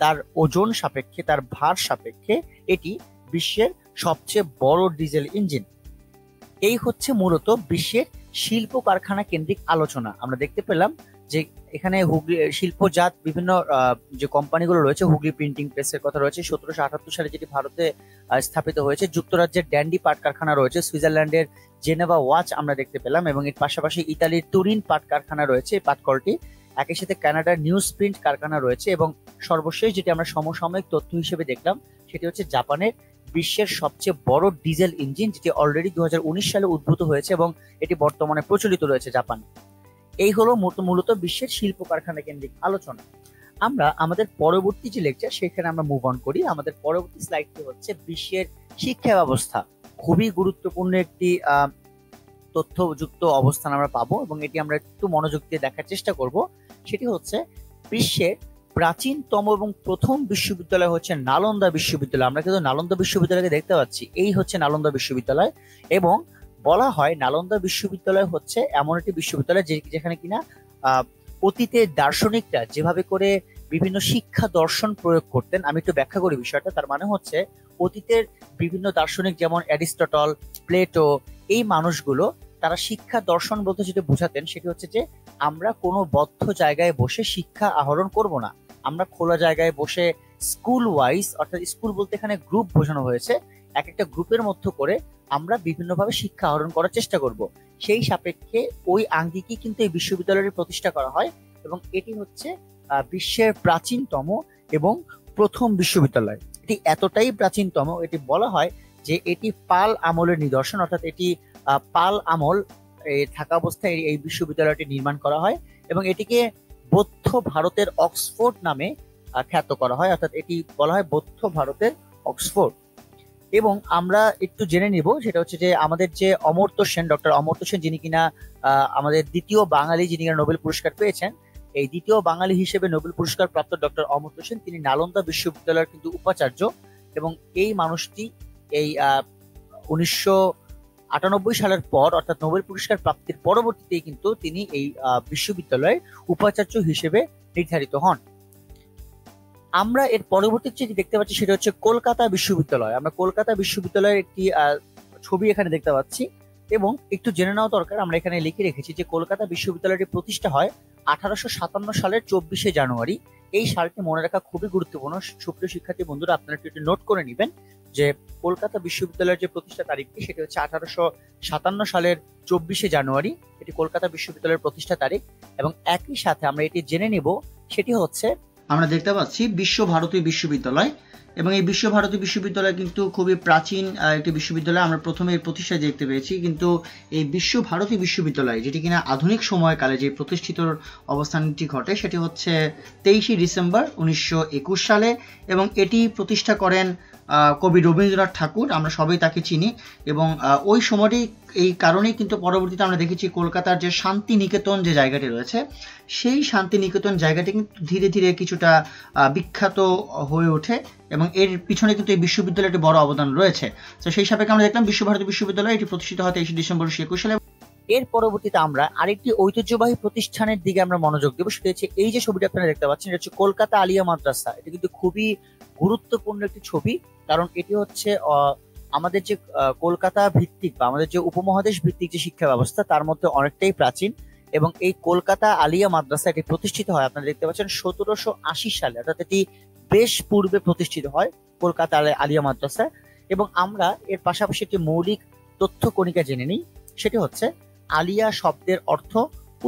তার ওজন সাপেক্ষে, তার ভার সাপেক্ষে এটি বিশ্বের সবচেয়ে বড় ডিজেল ইঞ্জিন। এই হচ্ছে মূলত বিশ্বের শিল্প কারখানা কেন্দ্রিক আলোচনা। আমরা দেখতে পেলাম যে এখানে হুগলি শিল্পজাত বিভিন্ন যে কোম্পানিগুলো রয়েছে, হুগলি প্রিন্টিং প্রেসের কথা রয়েছে, 1778 সালে যেটি ভারতে স্থাপিত হয়েছে, যুক্তরাজ্যের ড্যান্ডি পাট কারখানা রয়েছে, সুইজারল্যান্ডের জেনেভা ওয়াচ আমরা দেখতে পেলাম, এবং এর পাশাপাশি ইতালির তুরিন পাট কারখানা রয়েছে এই পাটকলটি, একই সাথে কানাডার নিউজ প্রিন্ট কারখানা রয়েছে, এবং সর্বশেষ যেটি আমরা সমসাময়িক তথ্য হিসেবে দেখলাম সেটি হচ্ছে জাপানের বিশ্বের সবচেয়ে বড় ডিজেল ইঞ্জিন, যেটি অলরেডি 2019 সালে উদ্ভূত হয়েছে এবং এটি বর্তমানে প্রচলিত রয়েছে জাপানে। এই হলো মূলত বিশ্বের শিল্প কারখানা কেন্দ্রিক আলোচনা। আমরা আমাদের পরবর্তী যে লেকচার সেখানে আমরা মুভ অন করি। আমাদের পরবর্তী স্লাইডটি হচ্ছে বিশ্বের শিক্ষা ব্যবস্থা। খুবই গুরুত্বপূর্ণ একটি তথ্যযুক্ত অবস্থান আমরা পাবো, এবং এটি আমরা একটু মনোযোগ দিয়ে দেখার চেষ্টা করব। সেটি হচ্ছে বিশ্বের প্রাচীনতম এবং প্রথম বিশ্ববিদ্যালয় হচ্ছে নালন্দা বিশ্ববিদ্যালয়। আমরা কিন্তু নালন্দা বিশ্ববিদ্যালয়কে দেখতে পাচ্ছি, এই হচ্ছে নালন্দা বিশ্ববিদ্যালয়, এবং বলা হয় নালন্দা বিশ্ববিদ্যালয় হচ্ছে এমন একটি বিশ্ববিদ্যালয় যেখানে কিনা অতীতের দার্শনিকরা যেভাবে করে বিভিন্ন শিক্ষা দর্শন প্রয়োগ করতেন। আমি একটু ব্যাখ্যা করি বিষয়টা। তার মানে হচ্ছে অতীতের বিভিন্ন দার্শনিক যেমন অ্যারিস্টটল, প্লেটো, এই মানুষগুলো তারা শিক্ষা দর্শন বলতে যেটা বোঝাতেন সেটি হচ্ছে যে আমরা কোনো বদ্ধ জায়গায় বসে শিক্ষা আহরণ করব না, আমরা খোলা জায়গায় বসে স্কুল ওয়াইজ, অর্থাৎ স্কুল বলতে এখানে গ্রুপ বোঝানো হয়েছে, এক একটা গ্রুপের মধ্যে করে আমরা বিভিন্নভাবে শিক্ষা আহরণ করার চেষ্টা করব। সেই সাপেক্ষে ওই আঙ্গিকে কিন্তু এই বিশ্ববিদ্যালয়ের প্রতিষ্ঠা করা হয়, এবং এটি হচ্ছে বিশ্বের প্রাচীনতম এবং প্রথম বিশ্ববিদ্যালয়। এটি এতটাই প্রাচীনতম, এটি বলা হয় যে এটি পাল আমলের নিদর্শন, অর্থাৎ এটি পাল আমল থাকা অবস্থায় এই বিশ্ববিদ্যালয়টি নির্মাণ করা হয়, এবং এটিকে বৌদ্ধ ভারতের অক্সফোর্ড নামে খ্যাত করা হয়, অর্থাৎ এটি বলা হয় বৌদ্ধ ভারতের অক্সফোর্ড। এবং আমরা একটু জেনে নিব সেটা হচ্ছে যে আমাদের যে অমর্ত্য সেন, ডক্টর অমর্ত্য সেন, যিনি কিনা আমাদের দ্বিতীয় বাঙালি যিনি কিনা নোবেল পুরস্কার পেয়েছেন, এই দ্বিতীয় বাঙালি হিসেবে নোবেল পুরস্কার প্রাপ্ত ডক্টর অমর্ত্য সেন তিনি নালন্দা বিশ্ববিদ্যালয়ের কিন্তু উপাচার্য, এবং এই মানুষটি এই 1998 সালের পর, অর্থাৎ নোবেল পুরস্কার প্রাপ্তির পরবর্তীতেই কিন্তু তিনি এই বিশ্ববিদ্যালয়ের উপাচার্য হিসেবে নির্ধারিত হন। আমরা এর পরবর্তী যেটি দেখতে পাচ্ছি সেটা হচ্ছে কলকাতা বিশ্ববিদ্যালয়। আমরা কলকাতা বিশ্ববিদ্যালয়ের একটি ছবি এখানে দেখতে পাচ্ছি। এবং একটু জেনে নেওয়া দরকার, আমরা এখানে লিখে রেখেছি যে কলকাতা বিশ্ববিদ্যালয়টি প্রতিষ্ঠা হয় 1857 সালের 24শে জানুয়ারি। এই সালটি মনে রাখা খুবই গুরুত্বপূর্ণ। সুপ্রিয় শিক্ষার্থী বন্ধুরা, আপনারা একটু নোট করে নেবেন যে কলকাতা বিশ্ববিদ্যালয়ের যে প্রতিষ্ঠা তারিখটি সেটি হচ্ছে 1857 সালের 24শে জানুয়ারি। এটি কলকাতা বিশ্ববিদ্যালয়ের প্রতিষ্ঠা তারিখ। এবং একই সাথে আমরা এটি জেনে নিব, সেটি হচ্ছে আমরা দেখতে পাচ্ছি বিশ্বভারতী বিশ্ববিদ্যালয়, এবং এই বিশ্বভারতী বিশ্ববিদ্যালয় কিন্তু খুবই প্রাচীন একটি বিশ্ববিদ্যালয়। আমরা প্রথমে এর প্রতিষ্ঠা দেখতে পেয়েছি, কিন্তু এই বিশ্বভারতী বিশ্ববিদ্যালয় যেটি কিনা আধুনিক সময়কালে যে প্রতিষ্ঠিত অবস্থানটি ঘটে সেটি হচ্ছে 23শে ডিসেম্বর 1921 সালে, এবং এটি প্রতিষ্ঠা করেন কবি রবীন্দ্রনাথ ঠাকুর। আমরা সবাই তাকে চিনি, এবং ওই সময়টি এই কারণেই কিন্তু পরবর্তীতে আমরা দেখেছি কলকাতার যে শান্তিনিকেতন যে জায়গাটি রয়েছে, সেই শান্তিনিকেতন জায়গাটি কিন্তু ধীরে ধীরে কিছুটা বিখ্যাত হয়ে ওঠে, এবং এর পিছনে কিন্তু এই বিশ্ববিদ্যালয়টি বড় অবদান রয়েছে। তো সেই সাপেক্ষে আমরা দেখলাম বিশ্বভারতী বিশ্ববিদ্যালয় এটি প্রতিষ্ঠিত হয় 23শে ডিসেম্বর 1921 সালে। এর পরবর্তীতে আমরা আরেকটি ঐতিহ্যবাহী প্রতিষ্ঠানের দিকে আমরা মনোযোগ দেবো, সেটা হচ্ছে এই যে ছবিটি আপনারা দেখতে পাচ্ছেন, এটা হচ্ছে কলকাতা আলিয়া মাদ্রাসা। এটা কিন্তু খুবই গুরুত্বপূর্ণ একটি ছবি, কারণ এটি হচ্ছে আমাদের যে কলকাতা ভিত্তিক বা আমাদের যে উপমহাদেশ ভিত্তিক যে শিক্ষা ব্যবস্থা তার মধ্যে অনেকটাই প্রাচীন। এবং এই কলকাতা আলিয়া মাদ্রাসা এটি প্রতিষ্ঠিত হয়, আপনারা দেখতে পাচ্ছেন 1780 সালে, অর্থাৎ এটি বেশ পূর্বে প্রতিষ্ঠিত হয় কলকাতা আলিয়া মাদ্রাসা। এবং আমরা এর পাশাপাশি একটি মৌলিক তথ্য কণিকা জেনে নিই, সেটি হচ্ছে আলিয়া শব্দের অর্থ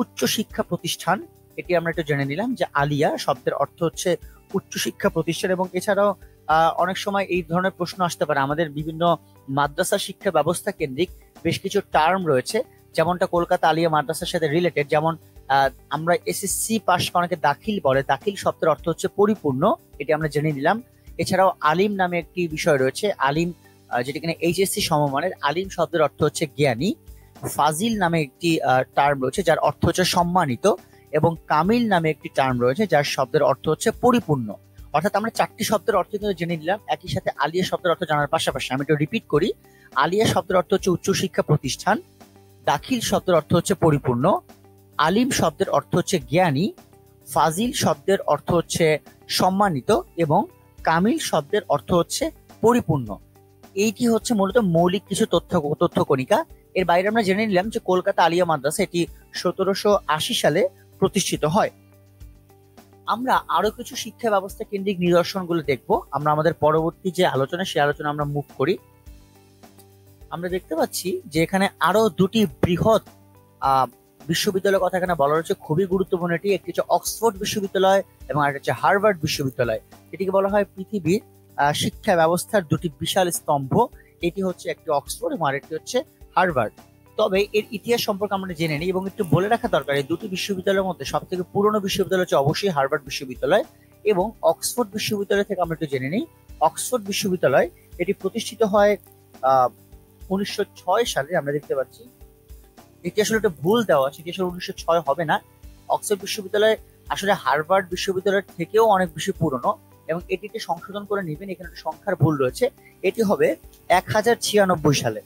উচ্চশিক্ষা প্রতিষ্ঠান। এটি আমরা একটু জেনে নিলাম যে আলিয়া শব্দের অর্থ হচ্ছে উচ্চশিক্ষা প্রতিষ্ঠান। এবং এছাড়াও অনেক সময় এই ধরনের প্রশ্ন আসতে পারে, আমাদের বিভিন্ন মাদ্রাসা শিক্ষা ব্যবস্থা কেন্দ্রিক বেশ কিছু টার্ম রয়েছে, যেমনটা কলকাতা আলিয়া মাদ্রাসার সাথে রিলেটেড। যেমন আমরা এসএসসি পাস করাকে দাখিল বলে, দাখিল শব্দের অর্থ হচ্ছে পরিপূর্ণ, এটি আমরা জেনে নিলাম। এছাড়াও আলিম নামে একটি বিষয় রয়েছে, আলিম যেটা কিনা এইচএসসি সমমানের। আলিম শব্দের অর্থ হচ্ছে জ্ঞানী। ফাজিল নামে একটি টার্ম রয়েছে যার অর্থ হচ্ছে সম্মানিত, এবং কামিল নামে একটি টার্ম রয়েছে যার শব্দের অর্থ হচ্ছে পরিপূর্ণ। অর্থাৎ আমরা চারটি শব্দের অর্থ কিন্তু জেনে নিলাম। একই সাথে আলিয়া শব্দের অর্থ জানার পাশাপাশি আমি একটু রিপিট করি, আলিয়া শব্দের অর্থ হচ্ছে উচ্চশিক্ষা প্রতিষ্ঠান, দাখিল শব্দের অর্থ হচ্ছে পরিপূর্ণ, আলিম শব্দের অর্থ হচ্ছে জ্ঞানী, ফাজিল শব্দের অর্থ হচ্ছে সম্মানিত, এবং কামিল শব্দের অর্থ হচ্ছে পরিপূর্ণ। এইটি হচ্ছে মূলত মৌলিক কিছু তথ্য কণিকা। এর বাইরে আমরা জেনে নিলাম যে কলকাতা আলিয়া মাদ্রাসা এটি 1780 সালে প্রতিষ্ঠিত হয়। আমরা আরো কিছু শিক্ষা ব্যবস্থা কেন্দ্রিক নিদর্শনগুলো দেখব। আমরা আমাদের পরবর্তী যে আলোচনা, সেই আলোচনা আমরা মুভ করি। আমরা দেখতে পাচ্ছি যে এখানে আরো দুটি বৃহৎ বিশ্ববিদ্যালয়ের কথা এখানে বলা হচ্ছে, খুবই গুরুত্বপূর্ণ। এটি একটি হচ্ছে অক্সফোর্ড বিশ্ববিদ্যালয় এবং আরেকটি হচ্ছে হার্ভার্ড বিশ্ববিদ্যালয়। এটিকে বলা হয় পৃথিবীর শিক্ষা ব্যবস্থার দুটি বিশাল স্তম্ভ। এটি হচ্ছে একটি অক্সফোর্ড এবং আরেকটি হচ্ছে হার্ভার্ড। তবে এর ইতিহাস সম্পর্কে আমরা জেনে নিই, এবং একটু বলে রাখা দরকার, এই দুটি বিশ্ববিদ্যালয়ের মধ্যে সব থেকে পুরনো বিশ্ববিদ্যালয় হচ্ছে অবশ্যই হার্ভার্ড বিশ্ববিদ্যালয়। এবং অক্সফোর্ড বিশ্ববিদ্যালয় থেকে আমরা একটু জেনে নিই, অক্সফোর্ড বিশ্ববিদ্যালয় এটি প্রতিষ্ঠিত হয় 1906 সালে। আমরা দেখতে পাচ্ছি এটি আসলে একটা ভুল দেওয়া আছে, এটি আসলে 1906 হবে না। অক্সফোর্ড বিশ্ববিদ্যালয় আসলে হার্ভার্ড বিশ্ববিদ্যালয়ের থেকেও অনেক বেশি পুরনো, এবং এটিকে সংশোধন করে নেবেন, এখানে একটা সংখ্যার ভুল রয়েছে, এটি হবে 1096 সালে।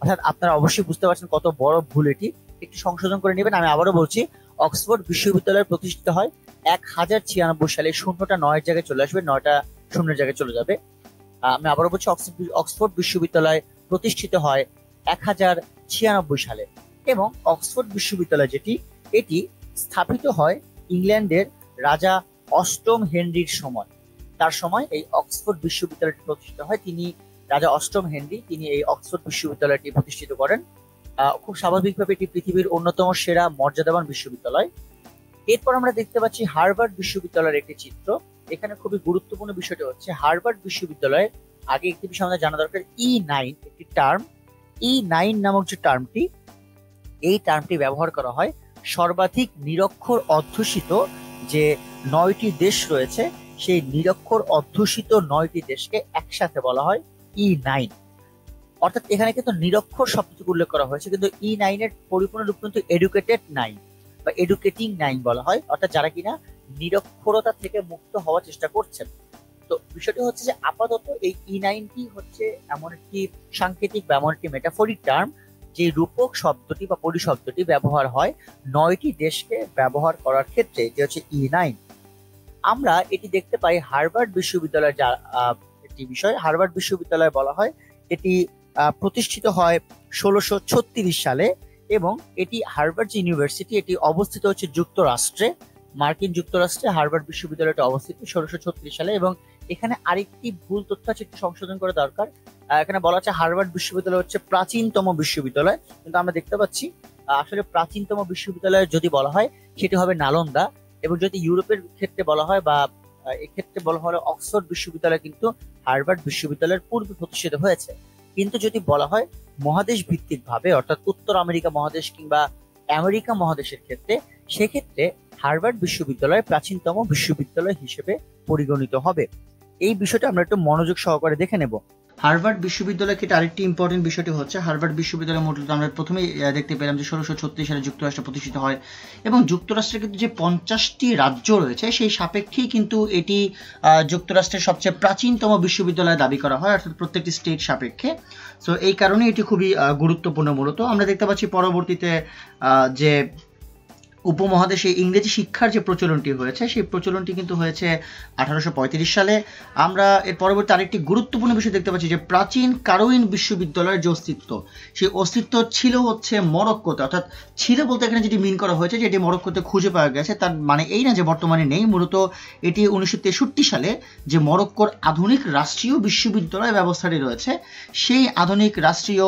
অর্থাৎ আপনারা অবশ্যই বুঝতে পারছেন কত বড় ভুল এটি, একটু সংশোধন করে নেবেন। আমি আবারও বলছি, অক্সফোর্ড বিশ্ববিদ্যালয় প্রতিষ্ঠিত হয় 1096 সালে। শূন্যটা 9 জায়গায় চলে আসবে, 9টা শূন্যের জায়গায় চলে যাবে। আমি আবারও বলছি, অক্সফোর্ড বিশ্ববিদ্যালয় প্রতিষ্ঠিত হয় 1096 সালে। এবং অক্সফোর্ড বিশ্ববিদ্যালয় এটি স্থাপিত হয় ইংল্যান্ডের রাজা অষ্টম হেনরির সময়। তার সময় এই অক্সফোর্ড বিশ্ববিদ্যালয়টি প্রতিষ্ঠিত হয়। তিনি রাজা অষ্টম হেনরি, তিনি এই অক্সফোর্ড বিশ্ববিদ্যালয়টি প্রতিষ্ঠিত করেন। খুব স্বাভাবিকভাবে এটি পৃথিবীর অন্যতম সেরা মর্যাদাবান বিশ্ববিদ্যালয়। এরপর আমরা দেখতে পাচ্ছি হার্ভার্ড বিশ্ববিদ্যালয়ের একটি চিত্র। এখানে খুবই গুরুত্বপূর্ণ বিষয়টা হচ্ছে হার্ভার্ড বিশ্ববিদ্যালয়ে আগে একটি বিষয় আমাদের জানা দরকার, E9 একটি টার্ম। E9 নামক যে টার্মটি, এই টার্মটি ব্যবহার করা হয় সর্বাধিক নিরক্ষর অধ্যুষিত যে 9টি দেশ রয়েছে, সেই নিরক্ষর অধ্যুষিত 9টি দেশকে একসাথে বলা হয় E9। অর্থাৎ এখানে কিন্তু নিরক্ষর শব্দটি উল্লেখ করা হয়েছে, কিন্তু E9 এর পরিপূর্ণ রূপ কিন্তু এডুকেটেড 9 বা এডুকেটিং 9 বলা হয়, অর্থাৎ যারা কিনা নিরক্ষরতা থেকে মুক্ত হওয়ার চেষ্টা করছেন। তো বিষয়টি হচ্ছে যে আপাতত এই E9টি হচ্ছে এমন একটি সাংকেতিক বা এমন একটি মেটাফরিক টার্ম, যে রূপক শব্দটি বা পরিশব্দটি ব্যবহার হয় 9টি দেশকে ব্যবহার করার ক্ষেত্রে, যে হচ্ছে E9। আমরা এটি দেখতে পাই হার্ভার্ড বিশ্ববিদ্যালয়ের যা একটি বিষয়। হার্ভার্ড বিশ্ববিদ্যালয় বলা হয় এটি প্রতিষ্ঠিত হয় 1636 সালে এবং এটি হার্ভার্ড ইউনিভার্সিটি, এটি অবস্থিত হচ্ছে যুক্তরাষ্ট্রে, মার্কিন যুক্তরাষ্ট্রে হার্ভার্ড বিশ্ববিদ্যালয়টি অবস্থিত 1636 সালে। এবং এখানে আরেকটি ভুল তথ্য আছে, একটু সংশোধন করা দরকার। এখানে বলা হচ্ছে হার্ভার্ড বিশ্ববিদ্যালয় হচ্ছে প্রাচীনতম বিশ্ববিদ্যালয়, কিন্তু আমরা দেখতে পাচ্ছি আসলে প্রাচীনতম বিশ্ববিদ্যালয় যদি বলা হয় সেটি হবে নালন্দা, এবং যদি ইউরোপের ক্ষেত্রে বলা হয় বা এক্ষেত্রে বলা হলে অক্সফোর্ড বিশ্ববিদ্যালয় কিন্তু হার্ভার্ড বিশ্ববিদ্যালয়ের পূর্বে প্রতিষ্ঠিত হয়েছে। কিন্তু যদি বলা হয় মহাদেশ ভিত্তিক ভাবে, অর্থাৎ উত্তর আমেরিকা মহাদেশ কিংবা আমেরিকা মহাদেশের ক্ষেত্রে, সেক্ষেত্রে হার্ভার্ড বিশ্ববিদ্যালয় প্রাচীনতম বিশ্ববিদ্যালয় হিসেবে পরিগণিত হবে। এই বিষয়টা আমরা একটু মনোযোগ সহকারে দেখে নেব। হার্ভার্ড বিশ্ববিদ্যালয় ক্ষেত্রে আরেকটি ইম্পর্টেন্ট বিষয়টি হচ্ছে হার্ভার্ড বিশ্ববিদ্যালয় মূলত আমরা প্রথমেই দেখতে পেলাম যে 1636 সালে যুক্তরাষ্ট্রে প্রতিষ্ঠিত হয়, এবং যুক্তরাষ্ট্রের কিন্তু যে 50টি রাজ্য রয়েছে সেই সাপেক্ষেই কিন্তু এটি যুক্তরাষ্ট্রের সবচেয়ে প্রাচীনতম বিশ্ববিদ্যালয় দাবি করা হয়, অর্থাৎ প্রত্যেকটি স্টেট সাপেক্ষে। সো এই কারণে এটি খুবই গুরুত্বপূর্ণ। মূলত আমরা দেখতে পাচ্ছি পরবর্তীতে যে উপমহাদেশে ইংরেজি শিক্ষার যে প্রচলনটি হয়েছে সেই প্রচলনটি কিন্তু হয়েছে 1835 সালে। আমরা এর পরবর্তী আরেকটি গুরুত্বপূর্ণ বিষয় দেখতে পাচ্ছি যে প্রাচীন কারোইন বিশ্ববিদ্যালয়ের যে অস্তিত্ব, সেই অস্তিত্ব ছিল হচ্ছে মরক্কোতে, অর্থাৎ ছিল বলতে এখানে যেটি মিন করা হয়েছে যে এটি মরক্কোতে খুঁজে পাওয়া গেছে, তার মানে এই না যে বর্তমানে নেই। মূলত এটি 1963 সালে যে মরক্কোর আধুনিক রাষ্ট্রীয় বিশ্ববিদ্যালয় ব্যবস্থাটি রয়েছে সেই আধুনিক রাষ্ট্রীয়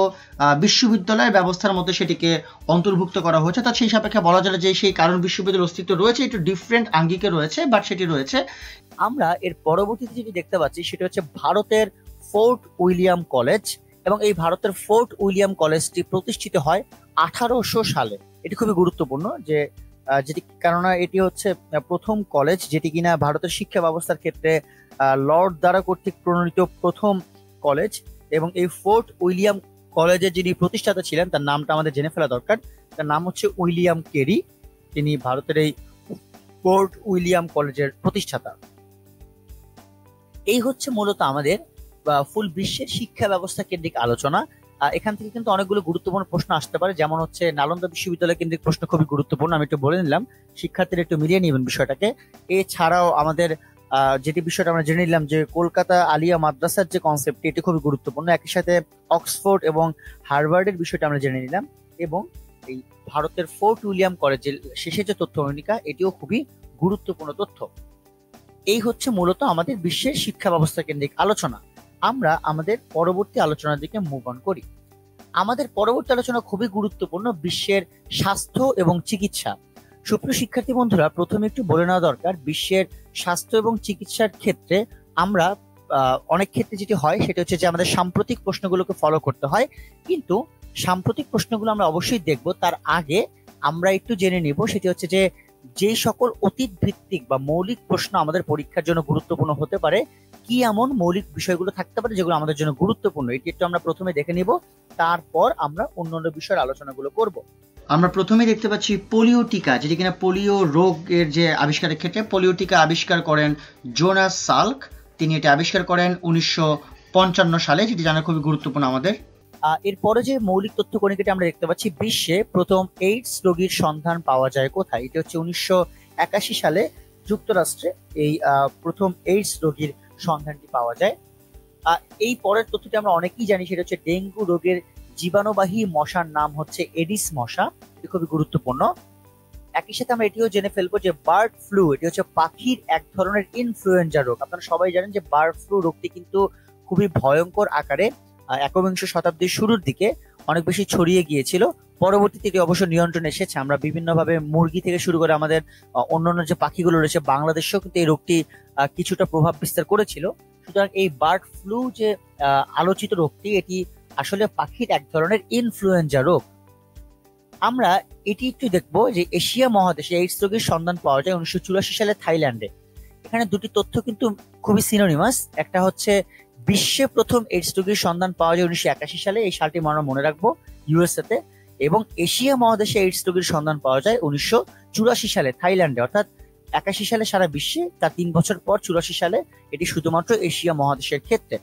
বিশ্ববিদ্যালয় ব্যবস্থার মধ্যে সেটিকে অন্তর্ভুক্ত করা হয়েছে। তার সেই সাপেক্ষে বলা যায় যে সেই কারণ বিশ্ববিদ্যালয়ের অস্তিত্ব রয়েছে, একটু ডিফারেন্ট আঙ্গিকে রয়েছে, বাট সেটি রয়েছে। আমরা এর পরবর্তীতে যেটি দেখতে পাচ্ছি সেটা হচ্ছে ভারতের ফোর্ট উইলিয়াম কলেজ, এবং এই ভারতের ফোর্ট উইলিয়াম কলেজটি প্রতিষ্ঠিত হয় 1800 সালে। এটি খুবই গুরুত্বপূর্ণ যে যেটি, কেননা এটি হচ্ছে প্রথম কলেজ যেটি কিনা ভারতের শিক্ষা ব্যবস্থার ক্ষেত্রে লর্ড দ্বারা কর্তৃক প্রণীত প্রথম কলেজ। এবং এই ফোর্ট উইলিয়াম কলেজের যিনি প্রতিষ্ঠাতা ছিলেন তার নামটা আমাদের জেনে ফেলা দরকার। তার নাম হচ্ছে উইলিয়াম কেরি, তিনি ভারতের এই ফোর্ট উইলিয়াম কলেজের প্রতিষ্ঠাতা। এই হচ্ছে মূলত আমাদের ফুল বিশ্বের শিক্ষা ব্যবস্থা কেন্দ্রিক আলোচনা। এখান থেকে কিন্তু অনেকগুলো গুরুত্বপূর্ণ প্রশ্ন আসতে পারে, যেমন হচ্ছে নালন্দা বিশ্ববিদ্যালয় কেন্দ্রিক প্রশ্ন খুবই গুরুত্বপূর্ণ, আমি একটু বলে নিলাম, শিক্ষার্থীরা একটু মিলিয়ে নেবেন বিষয়টাকে। এছাড়াও আমাদের যেটি বিষয়টা আমরা জেনে নিলাম যে কলকাতা আলিয়া মাদ্রাসার যে কনসেপ্ট, এটি খুবই গুরুত্বপূর্ণ। একই সাথে অক্সফোর্ড এবং হার্ভার্ডের বিষয়টা আমরা জেনে নিলাম, এবং এই ভারতের ফোর্ট উইলিয়াম কলেজের শেষে যে তথ্য ভূমিকা, এটিও খুবই গুরুত্বপূর্ণ তথ্য। এই হচ্ছে মূলত আমাদের বিশ্বের শিক্ষা ব্যবস্থা কেন্দ্রিক আলোচনা। আমরা আমাদের পরবর্তী আলোচনার দিকে মুভ অন করি। আমাদের পরবর্তী আলোচনা খুবই গুরুত্বপূর্ণ, বিশ্বের স্বাস্থ্য এবং চিকিৎসা। সুপ্রিয় শিক্ষার্থী বন্ধুরা, প্রথমে একটু বলে নেওয়া দরকার, বিশ্বের স্বাস্থ্য এবং চিকিৎসার ক্ষেত্রে আমরা অনেক ক্ষেত্রে যেটি হয় সেটা হচ্ছে যে আমাদের সাম্প্রতিক প্রশ্নগুলোকে ফলো করতে হয়, কিন্তু সাম্প্রতিক প্রশ্নগুলো আমরা অবশ্যই দেখব, তার আগে আমরা একটু জেনে নিব সেটি হচ্ছে যে সকল অতীত ভিত্তিক বা মৌলিক প্রশ্ন আমাদের পরীক্ষার জন্য গুরুত্বপূর্ণ হতে পারে, কি এমন মৌলিক বিষয়গুলো থাকতে পারে যেগুলো আমাদের জন্য গুরুত্বপূর্ণ, এটি একটু আমরা প্রথমে দেখে নিব, তারপর আমরা অন্যান্য বিষয়ের আলোচনাগুলো করব। আমরা প্রথমে দেখতে পাচ্ছি পোলিও টিকা, যেটি কিনা পোলিও রোগের যে আবিষ্কারের ক্ষেত্রে পোলিও টিকা আবিষ্কার করেন জোনাস সাল্ক। তিনি এটি আবিষ্কার করেন 1955 সালে, যেটি জানা খুবই গুরুত্বপূর্ণ আমাদের। এরপরে যে মৌলিক তথ্য কণিকাটি আমরা দেখতে পাচ্ছি, বিশ্বে প্রথম এইডস রোগীর সন্ধান পাওয়া যায় কোথায়? এটি হচ্ছে 1981 সালে যুক্তরাষ্ট্রে এই প্রথম এইডস রোগীর সন্ধানটি পাওয়া যায়। এই পরের তথ্যটি আমরা অনেকেই জানি, সেটা হচ্ছে ডেঙ্গু রোগের জীবাণুবাহী মশার নাম হচ্ছে এডিস মশা, এটি খুবই গুরুত্বপূর্ণ। একই সাথে আমরা এটিও জেনে ফেলবো যে বার্ড ফ্লু, এটি হচ্ছে পাখির এক ধরনের ইনফ্লুয়েঞ্জা রোগ। আপনারা সবাই জানেন যে বার্ড ফ্লু রোগটি কিন্তু খুবই ভয়ঙ্কর আকারে একবিংশ শতাব্দীর শুরুর দিকে অনেক বেশি ছড়িয়ে গিয়েছিল, পরবর্তীতে এটি অবশ্য নিয়ন্ত্রণে এসেছে। আমরা বিভিন্নভাবে মুরগি থেকে শুরু করে আমাদের অন্যান্য যে পাখিগুলো রয়েছে, বাংলাদেশেও কিন্তু এই রোগটি কিছুটা প্রভাব বিস্তার করেছিল। সুতরাং এই বার্ড ফ্লু যে আলোচিত রোগটি, এটি আসলে পাখির এক ধরনের ইনফ্লুয়েঞ্জা রোগ। আমরা এটি একটু দেখবো যে এশিয়া মহাদেশে এইডস রোগের সন্ধান পাওয়া যায় 1984 সালে থাইল্যান্ডে। এখানে দুটি তথ্য কিন্তু খুবই সিনোনিমাস, একটা হচ্ছে বিশ্বে প্রথম এইডস রোগীর সন্ধান পাওয়া যায় 1981 সালে, এই সালটি আমরা মনে রাখবো, ইউএসএ তে। এবং এশিয়া মহাদেশে এইডস রোগীর সন্ধান পাওয়া যায় 1984 সালে থাইল্যান্ডে, অর্থাৎ 81 সালে সারা বিশ্বে, তার 3 বছর পর 84 সালে এটি শুধুমাত্র এশিয়া মহাদেশের ক্ষেত্রে।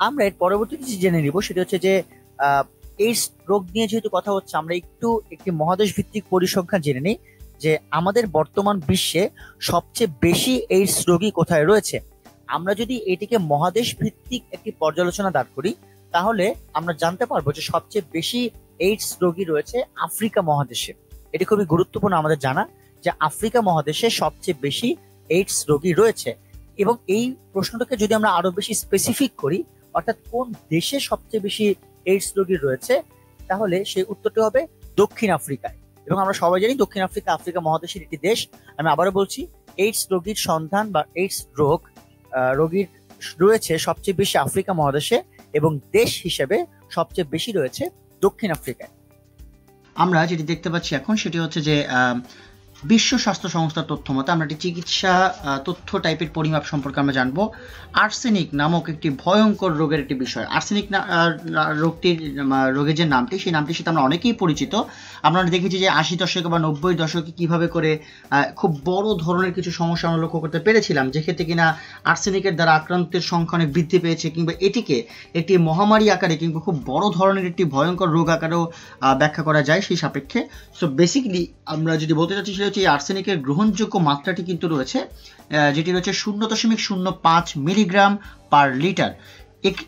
আমরা এর পরবর্তীতে জেনে নিব সেটা হচ্ছে যে এইডস রোগ নিয়ে যেহেতু কথা হচ্ছে, আমরা একটি মহাদেশ ভিত্তিক পরিসংখ্যান জেনে নিই যে আমাদের বর্তমান বিশ্বে সবচেয়ে বেশি এইডস রোগী কোথায় রয়েছে। আমরা যদি এটিকে মহাদেশ ভিত্তিক একটি পর্যালোচনা দাঁড় করি, তাহলে আমরা জানতে পারবো যে সবচেয়ে বেশি এইডস রোগী রয়েছে আফ্রিকা মহাদেশে। এটি খুবই গুরুত্বপূর্ণ আমাদের জানা যে আফ্রিকা মহাদেশে সবচেয়ে বেশি এইডস রোগী রয়েছে। এবং এই প্রশ্নটাকে যদি আমরা আরো বেশি স্পেসিফিক করি, অর্থাৎ কোন দেশে সবচেয়ে বেশি এইডস রোগী রয়েছে, তাহলে সেই উত্তরটি হবে দক্ষিণ আফ্রিকায়। এবং আমরা সবাই জানি দক্ষিণ আফ্রিকা আফ্রিকা মহাদেশের একটি দেশ। আমি আবারও বলছি, এইডস রোগীর সন্ধান বা এইডস রোগীর রয়েছে সবচেয়ে বেশি আফ্রিকা মহাদেশে এবং দেশ হিসেবে সবচেয়ে বেশি রয়েছে দক্ষিণ আফ্রিকায়। আমরা যেটি দেখতে পাচ্ছি এখন সেটি হচ্ছে যে বিশ্ব স্বাস্থ্য সংস্থার তথ্য মতে আমরা একটি চিকিৎসা তথ্য টাইপের পরিমাপ সম্পর্কে আমরা জানবো। আর্সেনিক নামক একটি ভয়ঙ্কর রোগের একটি বিষয়। আর্সেনিক রোগের যে নামটি, সেই নামটির সাথে আমরা অনেকেই পরিচিত। আমরা দেখেছি যে 80 দশকে বা 90 দশকে কিভাবে করে খুব বড় ধরনের কিছু সমস্যা আমরা লক্ষ্য করতে পেরেছিলাম, যেক্ষেত্রে কিনা আর্সেনিকের দ্বারা আক্রান্তের সংখ্যা অনেক বৃদ্ধি পেয়েছে, কিংবা এটিকে একটি মহামারী আকারে কিংবা খুব বড় ধরনের একটি ভয়ঙ্কর রোগ আকারেও ব্যাখ্যা করা যায় সেই সাপেক্ষে। সো বেসিক্যালি আমরা যদি বলতে চাচ্ছি সেটা হচ্ছে এই আর্সেনিকের গ্রহণযোগ্য মাত্রাটি কিন্তু রয়েছে, যেটি রয়েছে 0.05 মিলিগ্রাম পার লিটার।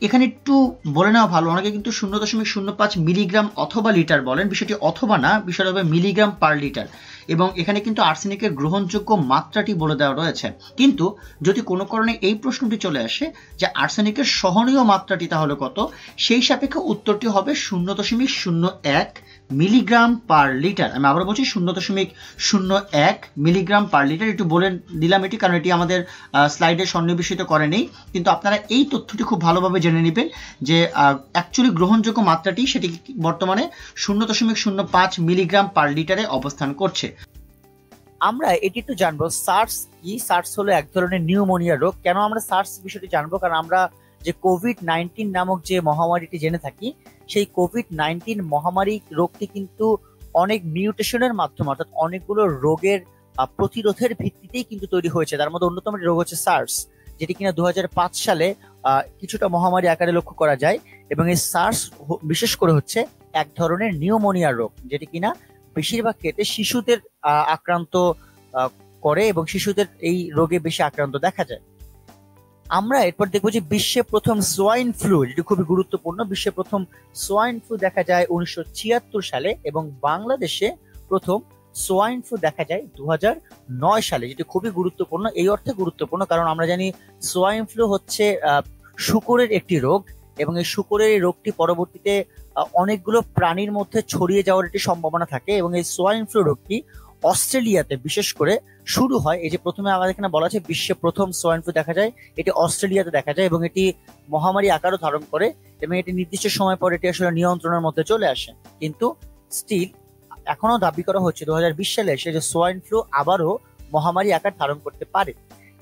এখানে একটু বলে নেওয়া ভালো, অনেকে কিন্তু 0.05 মিলিগ্রাম অথবা লিটার বলেন, বিষয়টি অথবা না, বিষয়টা হবে মিলিগ্রাম পার লিটার। এবং এখানে কিন্তু আর্সেনিকের গ্রহণযোগ্য মাত্রাটি বলে দেওয়া রয়েছে। কিন্তু যদি কোনো কারণে এই প্রশ্নটি চলে আসে যে আর্সেনিকের সহনীয় মাত্রাটি তাহলে কত, সেই সাপেক্ষে উত্তরটি হবে 0.01 মিলিগ্রাম পার লিটার। আমি আবার বলছি 0.01 মিলিগ্রাম পার লিটার। একটু বলে দিলাম এটি, কারণ এটি আমাদের স্লাইডে সন্নিবেশিত করে নেই, কিন্তু আপনারা এই তথ্যটি খুব ভালোভাবে জেনে নেবেন যে অ্যাকচুয়ালি গ্রহণযোগ্য মাত্রাটি সেটি বর্তমানে 0.05 মিলিগ্রাম পার লিটারে অবস্থান করছে। আমরা এটি একটু জানবো, সার্স কি। সার্স হলো এক ধরনের নিউমোনিয়া রোগ। কেন আমরা সার্স বিষয়টি জানবো? কারণ আমরা যে কোভিড-19 নামক যে মহামারীটি জেনে থাকি, সেই কোভিড-19 মহামারী রোগটি কিন্তু অনেক মিউটেশনের মাধ্যমে, অর্থাৎ অনেকগুলো রোগের প্রতিরোধের ভিত্তিতেই কিন্তু তৈরি হয়েছে। তার মধ্যে অন্যতম রোগ হচ্ছে সার্স, যেটি কিনা 2005 সালে কিছুটা মহামারী আকারে লক্ষ্য করা যায়। এবং এই সার্স বিশেষ করে হচ্ছে এক ধরনের নিউমোনিয়া রোগ, যেটি কিনা বেশিরভাগ ক্ষেত্রে শিশুদের আক্রান্ত করে এবং শিশুদের এই রোগে বেশি আক্রান্ত দেখা যায়। আমরা এরপর দেখবো যে বিশ্বে প্রথম সোয়াইন ফ্লু, যেটি খুবই গুরুত্বপূর্ণ। বিশ্বে প্রথম সোয়াইন ফ্লু দেখা যায় 1976 সালে এবং বাংলাদেশে প্রথম সোয়াইন ফ্লু দেখা যায় 2009 সালে, যেটি খুবই গুরুত্বপূর্ণ। এই অর্থে গুরুত্বপূর্ণ কারণ আমরা জানি সোয়াইন ফ্লু হচ্ছে শূকরের একটি রোগ এবং এই শূকরের এই রোগটি পরবর্তীতে অনেকগুলো প্রাণীর মধ্যে ছড়িয়ে যাওয়ার একটি সম্ভাবনা থাকে। এবং এই সোয়াইন ফ্লু রোগটি অস্ট্রেলিয়াতে বিশেষ করে শুরু হয়। এই যে প্রথমে আমাদের এখানে বলা আছে বিশ্বে প্রথম সোয়াইন ফ্লু দেখা যায়, এটি অস্ট্রেলিয়াতে দেখা যায় এবং এটি মহামারী আকারও ধারণ করে এবং এটি নির্দিষ্ট সময় পর এটি আসলে নিয়ন্ত্রণের মধ্যে চলে আসে। কিন্তু স্টিল এখনো দাবি করা হচ্ছে 2020 সালে এসে যে সোয়াইন ফ্লু আবারও মহামারী আকার ধারণ করতে পারে।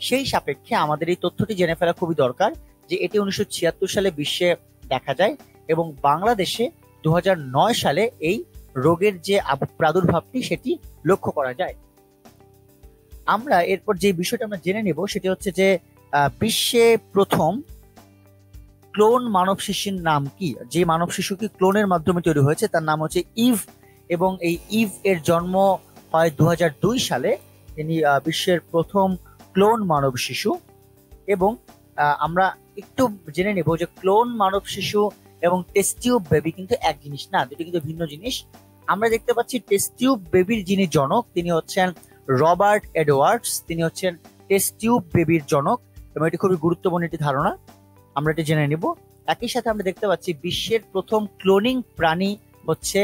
সেই সাপেক্ষে আমাদের এই তথ্যটি জেনে ফেলা খুবই দরকার যে এটি 1976 সালে বিশ্বে দেখা যায় এবং বাংলাদেশে 2009 সালে এই রোগের যে প্রাদুর্ভাবটি সেটি লক্ষ্য করা যায়। আমরা এরপর যে বিষয়টা আমরা জেনে নেব সেটি হচ্ছে যে বিশ্বে প্রথম ক্লোন মানব শিশুর নাম কি। যে মানব শিশু কি ক্লোনের মাধ্যমে তৈরি হয়েছে তার নাম হচ্ছে ইভ এবং এই ইভ এর জন্ম হয় 2002 সালে। তিনি বিশ্বের প্রথম ক্লোন মানব শিশু। এবং আমরা একটু জেনে নেব যে ক্লোন মানব শিশু এবং টেস্ট টিউব বেবি কিন্তু এক জিনিস না, দুটি কিন্তু ভিন্ন জিনিস। আমরা দেখতে পাচ্ছি টেস্ট টিউব বেবির যিনি জনক তিনি হচ্ছেন রবার্ট এডওয়ার্ডস, তিনি হচ্ছেন টেস্ট টিউব বেবির জনক এবং এটি খুবই গুরুত্বপূর্ণ একটি ধারণা, আমরা এটি জেনে নিব। একই সাথে আমরা দেখতে পাচ্ছি বিশ্বের প্রথম ক্লোনিং প্রাণী হচ্ছে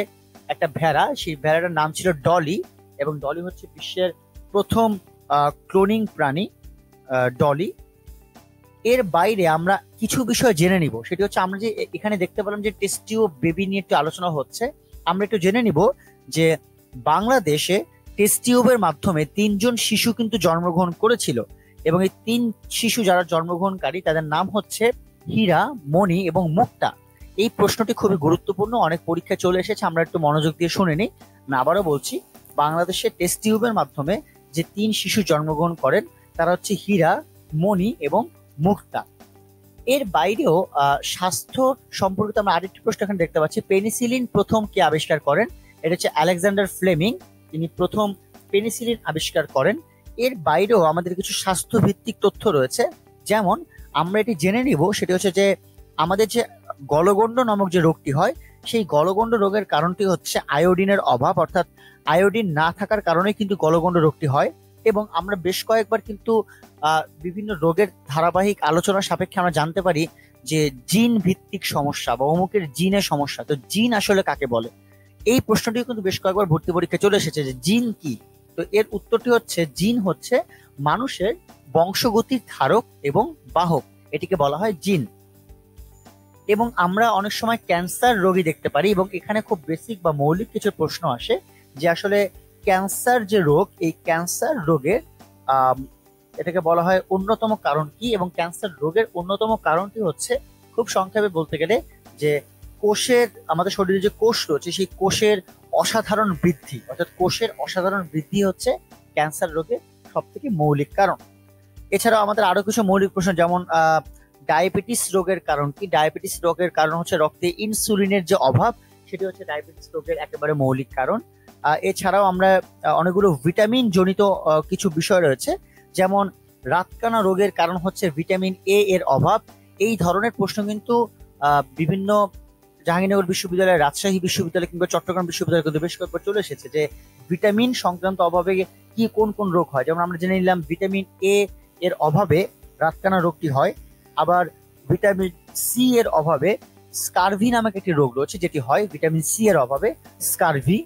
একটা ভেড়া, সেই ভেড়াটার নাম ছিল ডলি এবং ডলি হচ্ছে বিশ্বের প্রথম ক্লোনিং প্রাণী ডলি। এর বাইরে আমরা কিছু বিষয় জেনে নিব, সেটি হচ্ছে আমরা যে এখানে দেখতে পেলাম যে টেস্ট টিউব বেবি নিয়ে একটু আলোচনা হচ্ছে, আমরা একটু জেনে নিব যে বাংলাদেশে টেস্ট টিউবের মাধ্যমে 3 জন শিশু কিন্তু জন্মগ্রহণ করেছিল এবং এই 3 শিশু যারা জন্মগ্রহণকারী তাদের নাম হচ্ছে হীরা, মণি এবং মুক্তা। এই প্রশ্নটি খুবই গুরুত্বপূর্ণ, অনেক পরীক্ষায় চলে এসেছে, আমরা একটু মনোযোগ দিয়ে শুনে নিই। আমি আবারও বলছি, বাংলাদেশের টেস্ট টিউবের মাধ্যমে যে 3 শিশু জন্মগ্রহণ করেন তারা হচ্ছে হীরা, মণি এবং মুক্তা। এর বাইরেও স্বাস্থ্য সম্পর্কিত আমরা আরেকটি প্রশ্ন এখানে দেখতে পাচ্ছি, পেনিসিলিন প্রথম কে আবিষ্কার করেন? এটা হচ্ছে আলেকজান্ডার ফ্লেমিং, তিনি প্রথম পেনিসিলিন আবিষ্কার করেন। এর বাইরেও আমাদের কিছু স্বাস্থ্য ভিত্তিক তথ্য রয়েছে, যেমন আমরা এটি জেনে নিব সেটি হচ্ছে যে আমাদের যে গলগণ্ড নামক যে রোগটি হয়, সেই গলগণ্ড রোগের কারণটি হচ্ছে আয়োডিনের অভাব, অর্থাৎ আয়োডিন না থাকার কারণে কিন্তু গলগণ্ড রোগটি হয়। এবং আমরা বেশ কয়েকবার কিন্তু বিভিন্ন রোগের ধারাবাহিক আলোচনার সাপেক্ষে আমরা জানতে পারি যে জিন ভিত্তিক সমস্যা বা অমুকের জিনের সমস্যা। তো জিন আসলে কাকে বলে, এই প্রশ্নটিও কিন্তু বেশ কয়েকবার ভর্তি পরীক্ষায় চলে এসেছে যে জিন কি। তো এর উত্তরটি হচ্ছে জিন হচ্ছে মানুষের বংশগতির ধারক এবং বাহক, এটিকে বলা হয় জিন। এবং আমরা অনেক সময় ক্যান্সার রোগী দেখতে পারি, এবং এখানে খুব বেসিক বা মৌলিক কিছু প্রশ্ন আসে যে আসলে ক্যান্সার যে রোগ, এই ক্যান্সার রোগের এটাকে বলা হয় অন্যতম কারণ কি, এবং ক্যান্সার রোগের অন্যতম কারণটি হচ্ছে খুব সংক্ষেপে বলতে গেলে যে কোষের, আমাদের শরীরে যে কোষ রয়েছে সেই কোষের অসাধারণ বৃদ্ধি, অর্থাৎ কোষের অসাধারণ বৃদ্ধি হচ্ছে ক্যান্সার রোগের সব থেকে মৌলিক কারণ। এছাড়াও আমাদের আরো কিছু মৌলিক প্রশ্ন, যেমন ডায়াবেটিস রোগের কারণ কি। ডায়াবেটিস রোগের কারণ হচ্ছে রক্তে ইনসুলিনের যে অভাব, সেটি হচ্ছে ডায়াবেটিস রোগের একেবারে মৌলিক কারণ। এছাড়াও আমরা অনেকগুলো ভিটামিন জনিত কিছু বিষয় রয়েছে, যেমন রাতকানা রোগের কারণ হচ্ছে ভিটামিন এ এর অভাব। এই ধরনের প্রশ্ন কিন্তু বিভিন্ন জাহাঙ্গীরনগর বিশ্ববিদ্যালয়, রাজশাহী বিশ্ববিদ্যালয় কিংবা চট্টগ্রাম বিশ্ববিদ্যালয় কিন্তু বেশ কয়েকবার চলে এসেছে যে ভিটামিন সংক্রান্ত অভাবে কি কোন কোন রোগ হয়। যেমন আমরা জেনে নিলাম ভিটামিন এ এর অভাবে রাতকানা রোগটি হয়। আবার ভিটামিন সি এর অভাবে স্কারভি নামক একটি রোগ রয়েছে যেটি হয় ভিটামিন সি এর অভাবে, স্কারভি।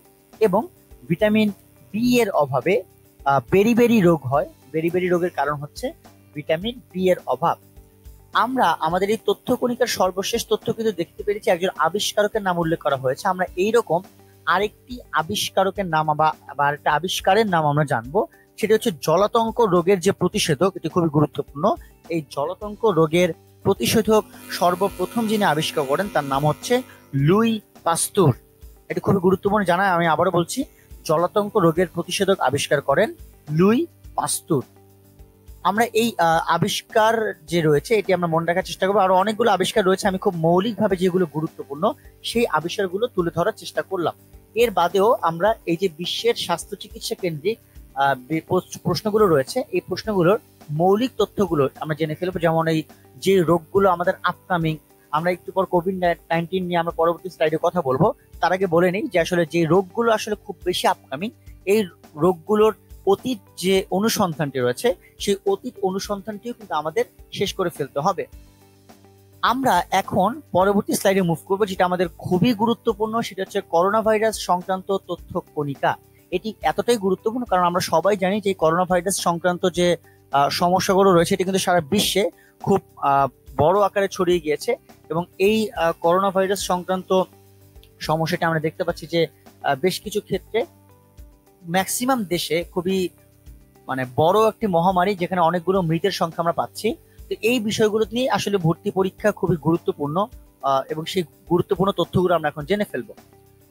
এবং ভিটামিন বি এর অভাবে বেরিবেরি রোগ হয়। বেরিবেরি রোগের কারণ হচ্ছে ভিটামিন বি এর অভাব। আমরা আমাদের এই তথ্য কণিকার সর্বশেষ তথ্য কিন্তু দেখতে পেরেছি একজন আবিষ্কারকের নাম উল্লেখ করা হয়েছে। আমরা এইরকম আরেকটি আবিষ্কারকের নাম বা আরেকটা আবিষ্কারের নাম আমরা জানবো, সেটি হচ্ছে জলাতঙ্ক রোগের যে প্রতিষেধক, এটি খুবই গুরুত্বপূর্ণ। এই জলাতঙ্ক রোগের প্রতিষেধক সর্বপ্রথম যিনি আবিষ্কার করেন তার নাম হচ্ছে লুই পাস্তুর। এটি খুবই গুরুত্বপূর্ণ জানায়, আমি আবারও বলছি, জলাতঙ্ক রোগের প্রতিষেধক আবিষ্কার করেন লুই পাস্তুর। আমরা এই আবিষ্কার যে রয়েছে এটি আমরা মনে রাখার চেষ্টা করবো। আরো অনেকগুলো আবিষ্কার রয়েছে, আমি খুব মৌলিকভাবে যেগুলো গুরুত্বপূর্ণ সেই আবিষ্কারগুলো তুলে ধরার চেষ্টা করলাম। এর বাদেও আমরা এই যে বিশ্বের স্বাস্থ্য চিকিৎসা কেন্দ্রিক প্রশ্নগুলো রয়েছে, এই প্রশ্নগুলোর মৌলিক তথ্যগুলো আমরা জেনে ফেলবো। যেমন এই যে রোগগুলো আমাদের আপকামিং, আমরা একটু পর কোভিড-19 নিয়ে আমরা পরবর্তী স্লাইডে কথা বলবো, তার আগে বলে নেই যে আসলে যে রোগগুলো আসলে খুব বেশি আপকামিং, এই রোগগুলোর অতীত যে অনুসন্ধানটি রয়েছে সেই অতীত অনুসন্ধানটিও কিন্তু আমাদের শেষ করে ফেলতে হবে। আমরা এখন পরবর্তী স্লাইডে মুভ করবো, যেটা আমাদের খুবই গুরুত্বপূর্ণ, সেটা হচ্ছে করোনা ভাইরাস সংক্রান্ত তথ্য কণিকা। এটি এতটাই গুরুত্বপূর্ণ কারণ আমরা সবাই জানি যে করোনা ভাইরাস সংক্রান্ত যে সমস্যাগুলো রয়েছে এটি কিন্তু সারা বিশ্বে খুব বড় আকারে ছড়িয়ে গিয়েছে। এবং এই করোনা ভাইরাস সংক্রান্ত সমস্যাটা আমরা দেখতে পাচ্ছি যে বেশ কিছু ক্ষেত্রে ম্যাক্সিমাম দেশে খুবই বড় একটি মহামারী, যেখানে অনেকগুলো মৃতের সংখ্যা আমরা পাচ্ছি। তো এই বিষয়গুলো নিয়ে আসলে ভর্তি পরীক্ষা খুবই গুরুত্বপূর্ণ, এবং সেই গুরুত্বপূর্ণ তথ্যগুলো আমরা এখন জেনে ফেলবো।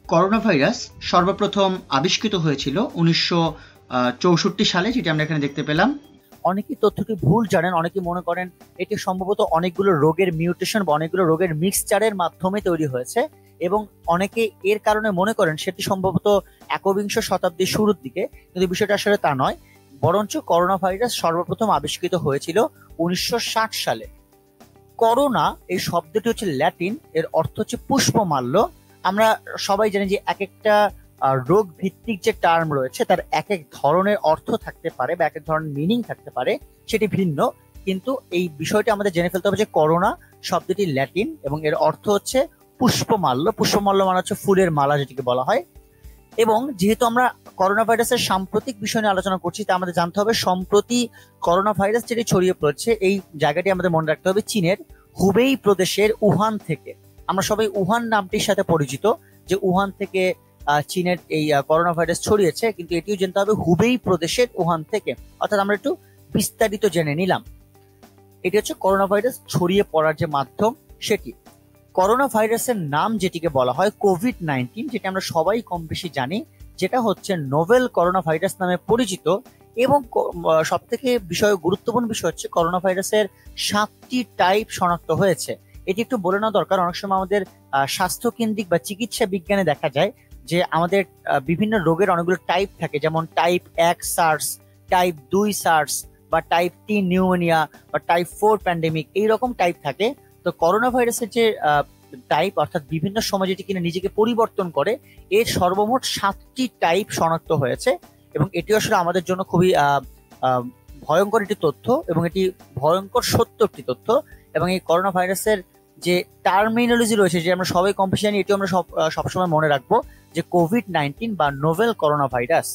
করোনা ভাইরাস সর্বপ্রথম আবিষ্কৃত হয়েছিল 1964 সালে, যেটা আমরা এখানে দেখতে পেলাম। অনেকেই তথ্যটি ভুল জানেন, অনেকে মনে করেন এটি সম্ভবত অনেকগুলো রোগের মিউটেশন বা অনেকগুলো রোগের মিক্সচারের মাধ্যমে তৈরি হয়েছে, এবং অনেকে এর কারণে মনে করেন সেটি সম্ভবত একবিংশ শতাব্দীর শুরুর দিকে, কিন্তু বিষয়টা আসলে তা নয়। বরঞ্চ করোনা ভাইরাস সর্বপ্রথম আবিষ্কৃত হয়েছিল 1960 সালে। করোনা এই শব্দটি হচ্ছে ল্যাটিন, এর অর্থ হচ্ছে পুষ্পমাল্য। আমরা সবাই জানি যে এক একটা রোগ ভিত্তিক যে টার্ম রয়েছে তার এক এক ধরনের অর্থ থাকতে পারে বা এক এক ধরনের মিনিং থাকতে পারে, সেটি ভিন্ন। কিন্তু এই বিষয়টি আমাদের জেনে ফেলতে হবে যে করোনা শব্দটি ল্যাটিন এবং এর অর্থ হচ্ছে পুষ্পমাল্য। পুষ্পমাল্য মানে হচ্ছে ফুলের মালা, যেটিকে বলা হয়। এবং যেহেতু আমরা করোনা ভাইরাসের সাম্প্রতিক বিষয় নিয়ে আলোচনা করছি, তা আমাদের জানতে হবে সম্প্রতি করোনা ভাইরাস যেটি ছড়িয়ে পড়ছে এই জায়গাটি আমাদের মনে রাখতে হবে চীনের হুবেই প্রদেশের উহান থেকে। আমরা সবাই উহান নামটির সাথে পরিচিত, যে উহান থেকে চীনের এই করোনা ভাইরাস ছড়িয়েছে, কিন্তু এটিও জানতে হবে হুবেই প্রদেশের উহান থেকে। অর্থাৎ আমরা একটু বিস্তারিত জেনে নিলাম। এটি হচ্ছে করোনা ভাইরাস ছড়িয়ে পড়ার যে মাধ্যম সেটি। করোনা ভাইরাসের নাম যেটিকে বলা হয় কোভিড-19, যেটা আমরা সবাই কম বেশি জানি, যেটা হচ্ছে নোভেল করোনা ভাইরাস নামে পরিচিত। এবং সব থেকে গুরুত্বপূর্ণ বিষয় হচ্ছে করোনা ভাইরাসের 7টি টাইপ শনাক্ত হয়েছে। এটি একটু বলে নেওয়া দরকার। অনেক সময় আমাদের স্বাস্থ্য কেন্দ্রিক বা চিকিৎসা বিজ্ঞানে দেখা যায় যে আমাদের বিভিন্ন রোগের অনেকগুলো টাইপ থাকে, যেমন টাইপ 1 সার্স, টাইপ 2 সার্স, বা টাইপ 3 নিউমোনিয়া, বা টাইপ 4 প্যান্ডেমিক, এইরকম টাইপ থাকে। তো করোনা ভাইরাসের যে টাইপ, অর্থাৎ বিভিন্ন সময় যেটি কিনা নিজেকে পরিবর্তন করে, এর সর্বমোট 7টি টাইপ শনাক্ত হয়েছে। এবং এটি আসলে আমাদের জন্য খুবই ভয়ঙ্কর একটি তথ্য, এবং এটি ভয়ঙ্কর সত্য একটি তথ্য। এবং এই করোনা ভাইরাসের যে টার্মিনোলজি রয়েছে, যে আমরা সবাই কম বেশি জানি, এটিও আমরা সবসময় মনে রাখবো যে কোভিড-19 বা নোভেল করোনা ভাইরাস।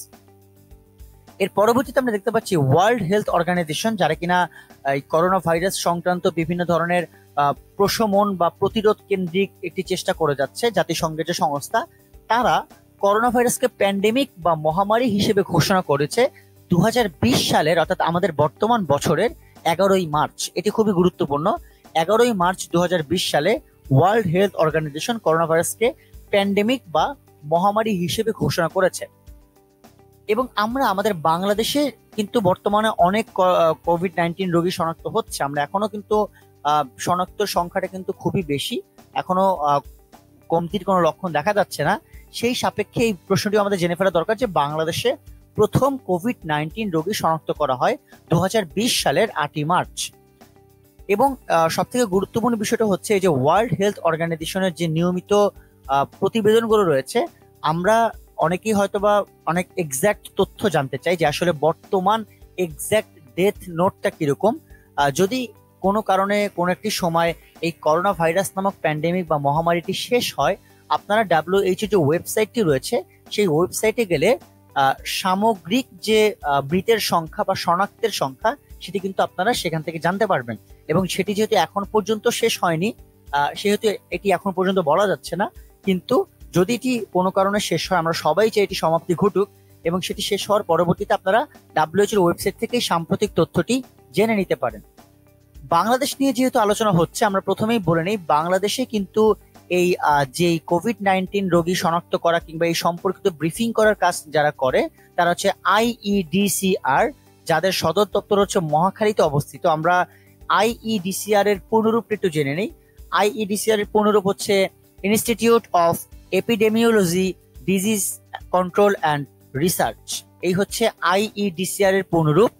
এর পরবর্তীতে আমরা দেখতে পাচ্ছি ওয়ার্ল্ড হেলথ অর্গানাইজেশন, যারা কিনা এই করোনা ভাইরাস সংক্রান্ত বিভিন্ন ধরনের প্রশমন বা প্রতিরোধ কেন্দ্রিক একটি চেষ্টা করে যাচ্ছে, জাতিসংঘের যে সংস্থা, তারা করোনা ভাইরাসকে প্যান্ডেমিক বা মহামারী হিসেবে ঘোষণা করেছে 2020 সালের, অর্থাৎ আমাদের বর্তমান বছরের 11ই মার্চ। এটি খুবই গুরুত্বপূর্ণ। 11ই মার্চ 2020 সালে ওয়ার্ল্ড হেলথ অর্গানাইজেশন করোনা ভাইরাসকে প্যান্ডেমিক বা মহামারী হিসেবে ঘোষণা করেছে। এবং আমরা আমাদের বাংলাদেশে কিন্তু বর্তমানে অনেক কোভিড-19 রোগী শনাক্ত হচ্ছে। আমরা এখনো কিন্তু শনাক্ত সংখ্যাটা কিন্তু খুবই বেশি, এখনো কমতির কোনো লক্ষণ দেখা যাচ্ছে না। সেই সাপেক্ষে এই প্রশ্নটি আমাদের জেনে ফেলা দরকার যে বাংলাদেশে প্রথম কোভিড-19 রোগী শনাক্ত করা হয় 2020 সালের 8ই মার্চ। এবং সব থেকে গুরুত্বপূর্ণ বিষয়টা হচ্ছে যে ওয়ার্ল্ড হেলথ অর্গানাইজেশনের যে নিয়মিত প্রতিবেদনগুলো রয়েছে, আমরা অনেকেই হয়তোবা অনেক এক্সাক্ট তথ্য জানতে চাই যে আসলে বর্তমান এক্সাক্ট ডেথ নোটটা কিরকম। যদি কোনো কারণে কোনো একটি সময় এই করোনা ভাইরাস নামক প্যান্ডেমিক বা মহামারীটি শেষ হয়, আপনারা WHO যে ওয়েবসাইটটি রয়েছে, সেই ওয়েবসাইটে গেলে সামগ্রিক যে মৃতের সংখ্যা বা শনাক্তের সংখ্যা, সেটি কিন্তু আপনারা সেখান থেকে জানতে পারবেন। এবং সেটি যেহেতু এখন পর্যন্ত শেষ হয়নি, সেহেতু এটি এখন পর্যন্ত বলা যাচ্ছে না। কিন্তু যদি এটি কোনো কারণে শেষ হয়, আমরা সবাই চাই এটি সমাপ্তি ঘটুক, এবং সেটি শেষ হওয়ার পরবর্তীতে আপনারা WHO ওয়েবসাইট থেকে সাম্প্রতিক তথ্যটি জেনে নিতে পারেন। বাংলাদেশ নিয়ে যেহেতু আলোচনা হচ্ছে, আমরা প্রথমেই বলে নেই, বাংলাদেশে কিন্তু এই যে কোভিড-19 রোগী শনাক্ত করা কিংবা এই সম্পর্কিত ব্রিফিং করার কাজ যারা করে, তারা হচ্ছে IEDCR, যাদের সদর দপ্তর হচ্ছে মহাখালীতে অবস্থিত। আমরা IEDCR এর পূর্ণরূপ একটু জেনে নেই। IEDCR এর পূর্ণরূপ হচ্ছে institute of epidemiology, disease control and research. এই হচ্ছে IEDCR এর পূর্ণরূপ।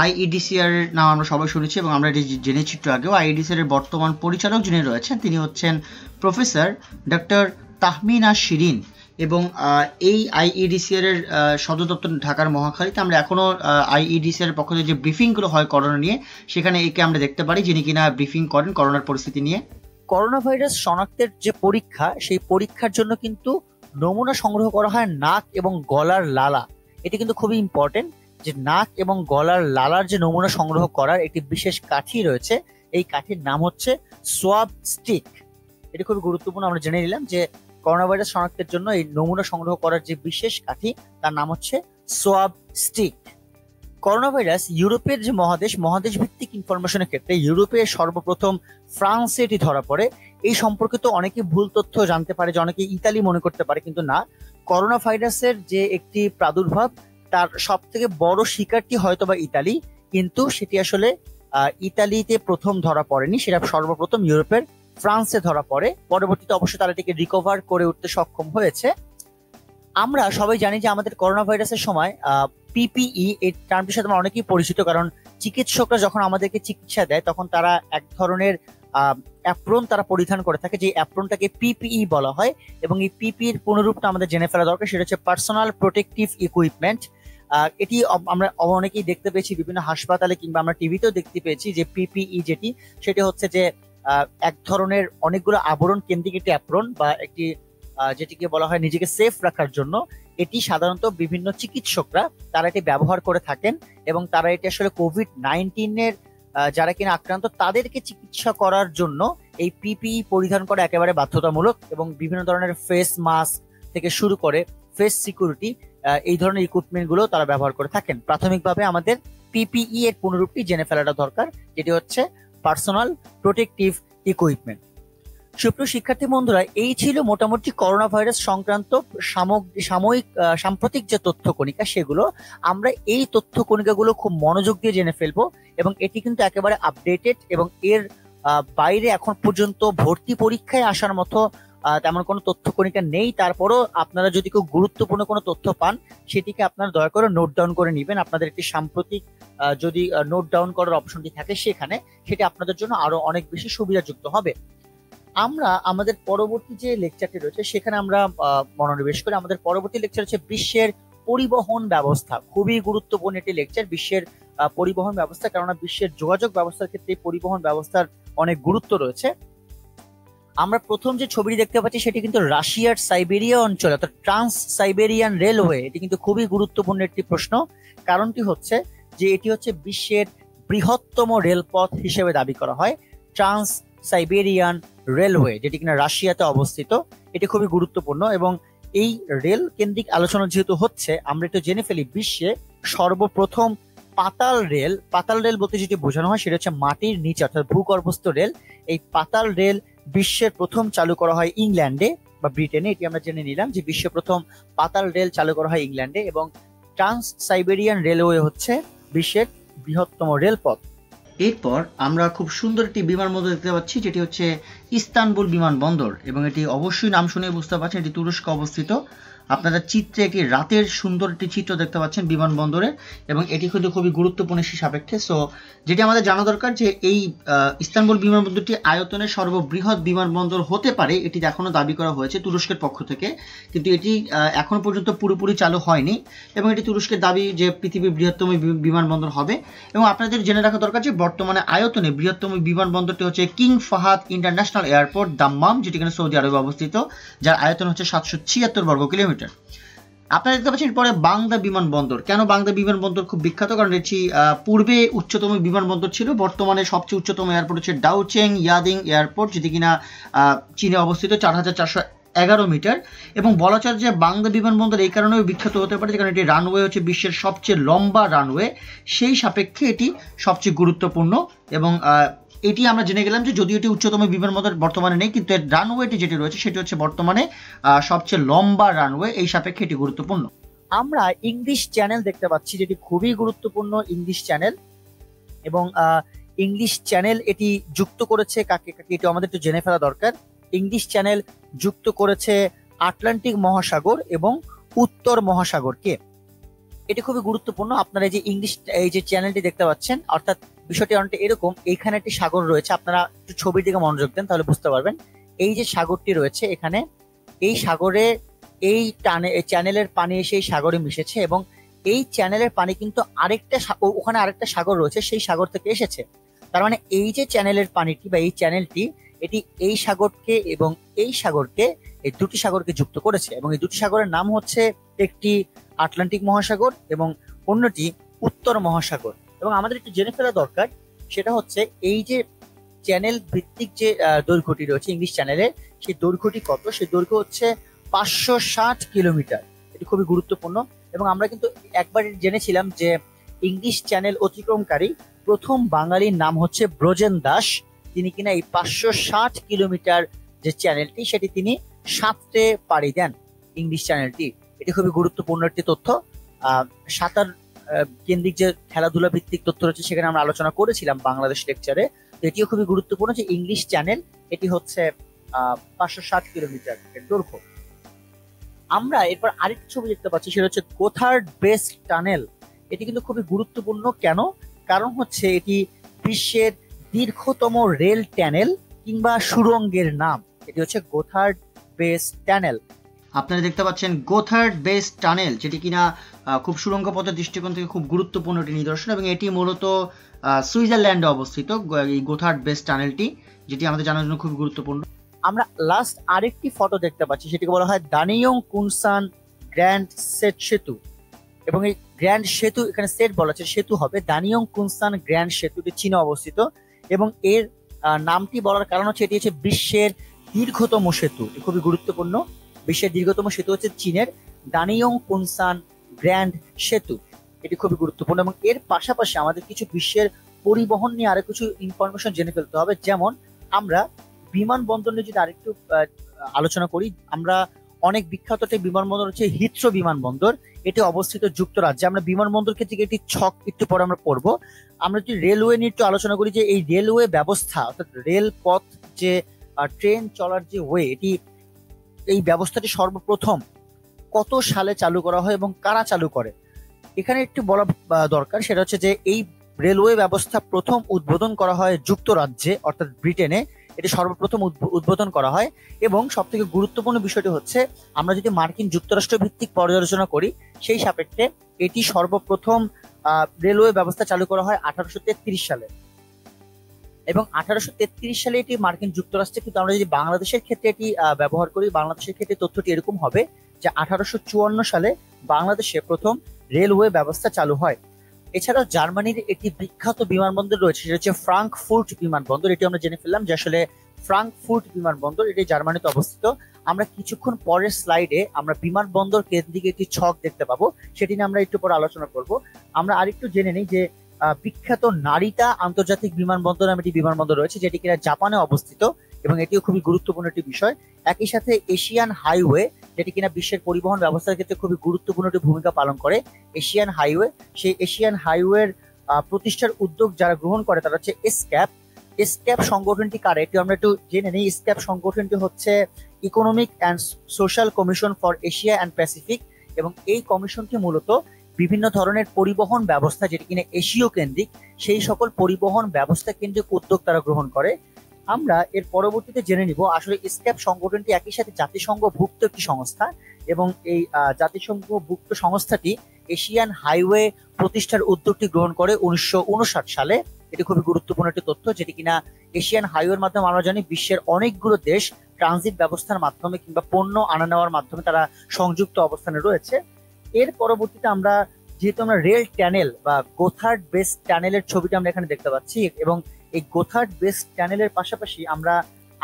IEDCR এর নাম আমরা সবাই শুনেছি এবং আমরা এটি জেনেছি একটু আগেও। IEDCR এর বর্তমান পরিচালক যিনি রয়েছেন, তিনি হচ্ছেন প্রফেসর ডক্টর তাহমিনা শিরিন। এবং এই IEDCR এর সদর দপ্তর ঢাকার মহাখালীতে। আমরা এখনো IEDCR এর পক্ষ থেকে যে ব্রিফিংগুলো হয় করোনা নিয়ে, সেখানে একে আমরা দেখতে পারি, যিনি কিনা ব্রিফিং করেন করোনার পরিস্থিতি নিয়ে। করোনা ভাইরাস শনাক্তের যে পরীক্ষা, সেই পরীক্ষার জন্য কিন্তু নমুনা সংগ্রহ করা হয় নাক এবং গলার লালা। এটি কিন্তু খুবই ইম্পর্টেন্ট যে নাক এবং গলার লালার যে নমুনা সংগ্রহ করার একটি বিশেষ কাঠি রয়েছে, এই কাঠির নাম হচ্ছে সোয়াব স্টিক। এটি খুবই গুরুত্বপূর্ণ। আমরা জেনে নিলাম যে করোনা ভাইরাস শনাক্তের জন্য এই নমুনা সংগ্রহ করার যে বিশেষ কাঠি, তার নাম হচ্ছে সোয়াব স্টিক। করোনা ভাইরাস ইউরোপের যে মহাদেশ ভিত্তিক ইনফরমেশনের ক্ষেত্রে ইউরোপে সর্বপ্রথম ফ্রান্সে এটি ধরা পড়ে। এই সম্পর্কিত অনেকে ভুল তথ্য জানতে পারে, যে অনেকে ইতালি মনে করতে পারে, কিন্তু না। করোনা ভাইরাসের যে একটি প্রাদুর্ভাব, তার সব থেকে বড় শিকারটি হয়তোবা ইতালি, কিন্তু সেটি আসলে ইতালিতে প্রথম ধরা পড়েনি, সেটা সর্বপ্রথম ইউরোপের ফ্রান্সে ধরা পড়ে। পরবর্তীতে অবশ্যই তারা এটিকে রিকভার করে উঠতে সক্ষম হয়েছে। আমরা সবাই জানি যে আমাদের করোনা ভাইরাসের সময় PPE এই টার্মটির সাথে আমরা অনেকেই পরিচিত, কারণ চিকিৎসকরা যখন আমাদেরকে চিকিৎসা দেয়, তখন তারা এক ধরনের অ্যাপ্রন তারা পরিধান করে থাকে, যে অ্যাপ্রনটাকে PPE বলা হয়। এবং এই PPE এর পুনরূপটা আমাদের জেনে ফেলা দরকার, সেটা হচ্ছে পার্সোনাল প্রোটেকটিভ ইকুইপমেন্ট। এটি আমরা অনেকেই দেখতে পেয়েছি বিভিন্ন হাসপাতালে, কিংবা আমরা টিভিতেও দেখতে পেয়েছি যে PPE যেটি, সেটি হচ্ছে যে এক ধরনের অনেকগুলো আবরণ কেন্দ্রিক একটি অ্যাপ্রন, বা একটি যেটিকে বলা হয় নিজেকে সেফ রাখার জন্য। এটি সাধারণত বিভিন্ন চিকিৎসকরা তারা এটি ব্যবহার করে থাকেন, এবং তারা এটি আসলে কোভিড-19 এর যারা কিনা আক্রান্ত, তাদেরকে চিকিৎসা করার জন্য এই PPE পরিধান করা একেবারে বাধ্যতামূলক। এবং বিভিন্ন ধরনের ফেস মাস্ক থেকে শুরু করে ফেস সিকিউরিটি, এই ধরনের ইকুইপমেন্ট গুলো তারা ব্যবহার করে থাকেন। প্রাথমিকভাবে আমাদের PPE এর পুনরূপটি জেনে ফেলাটা দরকার, যেটি হচ্ছে পার্সোনাল প্রোটেকটিভ ইকুইপমেন্ট। সুপ্রিয় শিক্ষার্থী বন্ধুরা, এই ছিল মোটামুটি করোনা ভাইরাস সংক্রান্ত সাম্প্রতিক যে তথ্য কণিকা, সেগুলো আমরা এই তথ্য কণিকাগুলো খুব মনোযোগ দিয়ে জেনে ফেলবো। এবং এটি কিন্তু একেবারে আপডেটেড, এবং এর বাইরে এখন পর্যন্ত ভর্তি পরীক্ষায় আসার মতো তেমন কোনো তথ্য কণিকা নেই। তারপরও আপনারা যদি খুব গুরুত্বপূর্ণ কোনো তথ্য পান, সেটিকে আপনারা দয়া করে নোট ডাউন করে নেবেন। আপনাদের একটি সাম্প্রতিক যদি নোট ডাউন করার অপশনটি থাকে সেখানে, সেটি আপনাদের জন্য আরো অনেক বেশি সুবিধাযুক্ত হবে। আমরা আমাদের পরবর্তী যে লেকচারটি রয়েছে সেখানে আমরা মনোনিবেশ করি। আমাদের পরবর্তী লেকচার হচ্ছে বিশ্বের পরিবহন ব্যবস্থা। খুবই গুরুত্বপূর্ণ একটি লেকচার, বিশ্বের পরিবহন ব্যবস্থা, কেননা বিশ্বের যোগাযোগ ব্যবস্থার ক্ষেত্রে পরিবহন ব্যবস্থার অনেক গুরুত্ব রয়েছে। আমরা প্রথম যে ছবিটি দেখতে পাচ্ছি সেটি কিন্তু রাশিয়ার সাইবেরিয়া অঞ্চল অর্থাৎ ট্রান্স সাইবেরিয়ান রেলওয়ে। এটি কিন্তু খুবই গুরুত্বপূর্ণ একটি প্রশ্ন। কারণটি হচ্ছে যে এটি হচ্ছে বিশ্বের বৃহত্তম রেলপথ হিসেবে দাবি করা হয় ট্রান্স সাইবেরিয়ান রেলওয়ে, যেটি কিনা রাশিয়াতে অবস্থিত। এটি খুবই গুরুত্বপূর্ণ এবং এই রেল কেন্দ্রিক আলোচনা যেহেতু হচ্ছে, আমরা একটু জেনে ফেলি বিশ্বে সর্বপ্রথম পাতাল রেল বলতে যেটি বোঝানো হয় সেটা হচ্ছে মাটির নিচে অর্থাৎ ভূগর্ভস্থ রেল। এই পাতাল রেল বিশ্বের প্রথম চালু করা হয় ইংল্যান্ডে বা ব্রিটেনে। এটি আমরা জেনে নিলাম যে বিশ্বের প্রথম পাতাল রেল চালু করা হয় ইংল্যান্ডে, এবং ট্রান্স সাইবেরিয়ান রেলওয়ে হচ্ছে বিশ্বের বৃহত্তম রেলপথ। এরপর আমরা খুব সুন্দর একটি বিমানবন্দর দেখতে পাচ্ছি, যেটি হচ্ছে ইস্তানবুল বিমানবন্দর, এবং এটি অবশ্যই নাম শুনে বুঝতে পারছেন এটি তুরস্কে অবস্থিত। আপনারা চিত্রে একটি রাতের সুন্দর একটি চিত্র দেখতে পাচ্ছেন বিমানবন্দরে, এবং এটি কিন্তু খুবই গুরুত্বপূর্ণ সাপেক্ষে। সো যেটি আমাদের জানা দরকার যে এই ইস্তানবুল বিমানবন্দরটি আয়তনের সর্ববৃহৎ বিমানবন্দর হতে পারে, এটি এখনো দাবি করা হয়েছে তুরস্কের পক্ষ থেকে, কিন্তু এটি এখনো পর্যন্ত পুরোপুরি চালু হয়নি, এবং এটি তুরস্কের দাবি যে পৃথিবীর বৃহত্তম বিমানবন্দর হবে। এবং আপনাদের জেনে রাখা দরকার যে বর্তমানে আয়তনে বৃহত্তম বিমানবন্দরটি হচ্ছে king Fahad international airport Dammam, যেটি কিনা সৌদি আরবে অবস্থিত, যার আয়তন হচ্ছে 776 বর্গ কিলোমিটার। আপনারা দেখতে পাচ্ছেন পরে বাংদা বিমানবন্দর। কেন বাংদা বিমানবন্দর খুব বিখ্যাত? কারণ এটি পূর্বে উচ্চতম বিমানবন্দর ছিল, বর্তমানে সবচেয়ে উচ্চতম এয়ারপোর্ট হচ্ছে ডাউচেং ইয়াদিং এয়ারপোর্ট, যেটি কিনা চীনে অবস্থিত 4411 মিটার। এবং বলা চলে যে বাংদা বিমানবন্দর এই কারণেও বিখ্যাত হতে পারে কারণ এটি রানওয়ে হচ্ছে বিশ্বের সবচেয়ে লম্বা রানওয়ে, সেই সাপেক্ষে এটি সবচেয়ে গুরুত্বপূর্ণ। এবং এটি আমরা জেনে গেলাম যে যদিও এটি উচ্চতম বিমানবন্দর বর্তমানে নেই, কিন্তু এর রানওয়েটি যেটি রয়েছে সেটি হচ্ছে বর্তমানে সবচেয়ে লম্বা রানওয়ে, এই সাপেক্ষে এটি গুরুত্বপূর্ণ। আমরা ইংলিশ চ্যানেল দেখতে পাচ্ছি, যেটি খুবই গুরুত্বপূর্ণ ইংলিশ চ্যানেল। এবং ইংলিশ চ্যানেল এটি যুক্ত করেছে কাকে কাকে, এটি আমাদের একটু জেনে ফেলা দরকার। ইংলিশ চ্যানেল যুক্ত করেছে আটলান্টিক মহাসাগর এবং উত্তর মহাসাগরকে। এটি খুবই গুরুত্বপূর্ণ। আপনারা এই যে চ্যানেলটি দেখতে পাচ্ছেন, অর্থাৎ বিষয়টি অনেকটা এরকম, এইখানে একটি সাগর রয়েছে, আপনারা একটু ছবির দিকে মনোযোগ দেন তাহলে বুঝতে পারবেন। এই যে সাগরটি রয়েছে এখানে, এই সাগরে এই চ্যানেলের পানি এসে এই সাগরে মিশেছে, এবং এই চ্যানেলের পানি কিন্তু ওখানে আরেকটা সাগর রয়েছে, সেই সাগর থেকে এসেছে। তার মানে এই যে চ্যানেলের পানিটি বা এই চ্যানেলটি, এটি এই সাগরকে এবং এই সাগরকে, এই দুটি সাগরকে যুক্ত করেছে। এবং এই দুটি সাগরের নাম হচ্ছে একটি আটলান্টিক মহাসাগর এবং অন্যটি উত্তর মহাসাগর। এবং আমাদের একটু জেনে ফেলা দরকার সেটা হচ্ছে এই যে চ্যানেল ভিত্তিক যে দৈর্ঘ্যটি রয়েছে ইংলিশ চ্যানেলের, সেই দৈর্ঘ্যটি কত? সেই দৈর্ঘ্য হচ্ছে 560 কিলোমিটার। এটি খুবই গুরুত্বপূর্ণ। এবং আমরা কিন্তু একবার জেনেছিলাম যে ইংলিশ চ্যানেল অতিক্রমকারী প্রথম বাঙালির নাম হচ্ছে ব্রজেন দাস। তিনি কিনা এই 560 কিলোমিটার যে চ্যানেলটি সেটি তিনি সাঁতরে পাড়ি দেন ইংলিশ চ্যানেলটি। এটি খুবই গুরুত্বপূর্ণ একটি তথ্য। সাঁতার কেন্দ্রিক যে খেলাধুলা ভিত্তিক তথ্য রয়েছে সেখানে আমরা আলোচনা করেছিলাম বাংলাদেশ লেকচারে। এটিও খুবই গুরুত্বপূর্ণ যে ইংলিশ চ্যানেল এটি হচ্ছে 560 কিলোমিটার এর দৈর্ঘ্য। আমরা এরপর আরেকটি ছবি দেখতে পাচ্ছি, সেটা হচ্ছে গোথার্ড বেস টানেল। এটি কিন্তু খুবই গুরুত্বপূর্ণ। কেন? কারণ হচ্ছে এটি বিশ্বের দীর্ঘতম রেল টানেল কিংবা সুড়ঙ্গের নাম। এটি হচ্ছে গোথার্ড বেস টানেল। আপনারা দেখতে পাচ্ছেন গোথার্ড বেস টানেল, যেটি কিনা খুব সুড়ঙ্গ পথের দৃষ্টিকোণ থেকে খুব গুরুত্বপূর্ণ একটি নিদর্শন, এবং এটি মূলত সুইজারল্যান্ডে অবস্থিত এই গোথার্ড বেস টানেলটি, যেটি আমাদের জানার জন্য খুব গুরুত্বপূর্ণ। আমরা লাস্ট আরেকটি ফটো দেখতে পাচ্ছি, সেটিকে বলা হয় দানিয়ং কুনসান গ্র্যান্ড সেট সেতু। এবং এই গ্র্যান্ড সেতু, এখানে সেট বলা আছে, সেতু হবে দানিয়ং কুনসান গ্র্যান্ড সেতু, এটি চীনে অবস্থিত। এবং এর নামটি বলার কারণ হচ্ছে এটি হচ্ছে বিশ্বের দীর্ঘতম সেতু। এটি খুবই গুরুত্বপূর্ণ। বিশ্বের দীর্ঘতম সেতু হচ্ছে চীনের দানিয়ং কুনসান গ্র্যান্ড সেতু। এটি খুবই গুরুত্বপূর্ণ। এবং এর পাশাপাশি আমাদের কিছু বিশ্বের পরিবহন নিয়ে আরো কিছু ইনফরমেশন জেনে ফেলতে হবে। যেমন আমরা বিমানবন্দর নিয়ে যদি আরেকটু আলোচনা করি, আমরা অনেক বিখ্যাত একটি বিমানবন্দর হচ্ছে হিথ্রো বিমানবন্দর। এটি অবস্থিত যুক্তরাজ্যে। আমরা বিমানবন্দর ক্ষেত্রে একটি ছক একটু পরে আমরা পড়বো। আমরা যদি রেলওয়ে নিয়ে একটু আলোচনা করি, যে এই রেলওয়ে ব্যবস্থা অর্থাৎ রেলপথ, যে ট্রেন চলার যে ওয়ে, এই ব্যবস্থাটি সর্বপ্রথম কত সালে চালু করা হয় এবং কারা চালু করে, এখানে একটু বলা দরকার। সেটা হচ্ছে যে এই রেলওয়ে ব্যবস্থা প্রথম উদ্বোধন করা হয় যুক্তরাজ্যে অর্থাৎ ব্রিটেনে। এটি সর্বপ্রথম উদ্বোধন করা হয়। এবং সব থেকে গুরুত্বপূর্ণ বিষয়টি হচ্ছে, আমরা যদি মার্কিন যুক্তরাষ্ট্র ভিত্তিক পর্যালোচনা করি, সেই সাপেক্ষে এটি সর্বপ্রথম রেলওয়ে ব্যবস্থা চালু করা হয় 1833 সালে। এবং 1833 সালে এটি মার্কিন যুক্তরাষ্ট্রে, কিন্তু আমরা যদি বাংলাদেশের ক্ষেত্রে এটি ব্যবহার করি, বাংলাদেশের ক্ষেত্রে তথ্যটি এরকম হবে যে 1854 সালে বাংলাদেশে প্রথম রেলওয়ে ব্যবস্থা চালু হয়। এছাড়াও জার্মানির একটি বিখ্যাত বিমানবন্দর রয়েছে, সেটা হচ্ছে ফ্রাঙ্কফুর্ট বিমানবন্দর। এটি আমরা জেনে ফেললাম যে আসলে ফ্রাঙ্কফুর্ট বিমানবন্দর এটি জার্মানিতে অবস্থিত। আমরা কিছুক্ষণ পরের স্লাইডে আমরা বিমানবন্দর কেন্দ্রিক একটি ছক দেখতে পাবো, সেটি নিয়ে আমরা একটু পরে আলোচনা করব। আমরা আরেকটু জেনে নিই যে বিখ্যাত নারিতা আন্তর্জাতিক বিমানবন্দর নামে একটি বিমানবন্দর রয়েছে, যেটি কিনা জাপানে অবস্থিত, এবং এটিও খুবই গুরুত্বপূর্ণ একটি বিষয়। একই সাথে এশিয়ান হাইওয়ে, যেটি কিনা বিশ্বের পরিবহন ব্যবস্থার ক্ষেত্রে খুবই গুরুত্বপূর্ণ একটি ভূমিকা পালন করে, এশিয়ান হাইওয়ে। সেই এশিয়ান হাইওয়ের প্রতিষ্ঠার উদ্যোগ যারা গ্রহণ করে তারা হচ্ছে এসক্যাপ। এসক্যাপ সংগঠনটি কারা, এটি আমরা একটু জেনে নিই। এসক্যাপ সংগঠনটি হচ্ছে economic and social commission for Asia and Pacific, এবং এই কমিশনটি মূলত বিভিন্ন ধরনের পরিবহন ব্যবস্থা, যেটি কিনা এশীয় কেন্দ্রিক, সেই সকল পরিবহন ব্যবস্থা কেন্দ্রিক উদ্যোগ তারা গ্রহণ করে। আমরা এর পরবর্তীতে জেনে নিব আসলে এসক্যাপ সংগঠনটি একই সাথে জাতিসংঘভুক্ত একটি সংস্থা, এবং এই জাতিসংঘভুক্ত সংস্থাটি এশিয়ান হাইওয়ে প্রতিষ্ঠার উদ্যোগটি গ্রহণ করে 1959 সালে। এটি খুবই গুরুত্বপূর্ণ একটি তথ্য, যেটি কিনা এশিয়ান হাইওয়ের মাধ্যমে আমরা জানি বিশ্বের অনেকগুলো দেশ ট্রানজিট ব্যবস্থার মাধ্যমে কিংবা পণ্য আনা নেওয়ার মাধ্যমে তারা সংযুক্ত অবস্থানে রয়েছে। এর পরবর্তীতে আমরা যেহেতু আমরা রেল টানেল বা গোথার্ড বেস টানেলের ছবিটা আমরা এখানে দেখতে পাচ্ছি, এবং এই গোথার্ড বেস টানেলের পাশাপাশি আমরা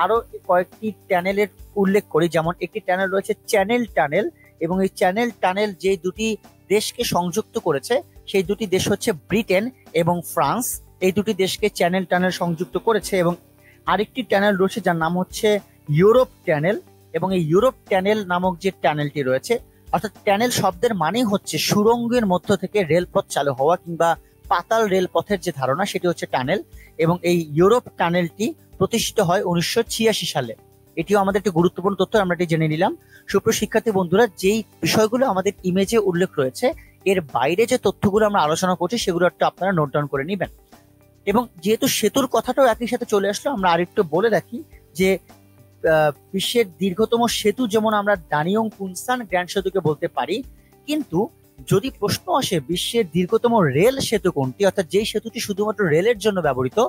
আরো কয়েকটি টানেলের উল্লেখ করি। যেমন একটি টানেল রয়েছে চ্যানেল টানেল, এবং এই চ্যানেল টানেল যে দুটি দেশকে সংযুক্ত করেছে সেই দুটি দেশ হচ্ছে ব্রিটেন এবং ফ্রান্স। এই দুটি দেশকে চ্যানেল টানেল সংযুক্ত করেছে। এবং আরেকটি টানেল রয়েছে যার নাম হচ্ছে ইউরোপ টানেল, এবং এই ইউরোপ টানেল নামক যে টানেলটি রয়েছে, অর্থাৎ টানেল শব্দের মানেই হচ্ছে সুড়ঙ্গের মধ্য থেকে রেলপথ চালু হওয়া কিংবা পাতাল রেলপথের যে ধারণা, সেটি হচ্ছে টানেল। এবং এই ইউরোপ টানেলটি প্রতিষ্ঠিত হয় 1986 সালে। এটিও আমাদের একটি গুরুত্বপূর্ণ তথ্য, আমরা এটি জেনে নিলাম। সুপ্রিয় শিক্ষার্থী বন্ধুরা, যেই বিষয়গুলো আমাদের ইমেজে উল্লেখ রয়েছে, এর বাইরে যে তথ্যগুলো আমরা আলোচনা করছি সেগুলো একটু আপনারা নোট ডাউন করে নেবেন। এবং যেহেতু সেতুর কথাটাও একই সাথে চলে আসলো, আমরা আরেকটু বলে রাখি যে বিশ্বের দীর্ঘতম সেতু যেমন আমরা দানিয়ং কুনসান গ্র্যান্ড সেতুকে বলতে পারি, কিন্তু যদি প্রশ্ন আসে বিশ্বের দীর্ঘতম রেল সেতু কোনটি, অর্থাৎ যেই সেতুটি শুধুমাত্র রেলের জন্য ব্যবহৃত,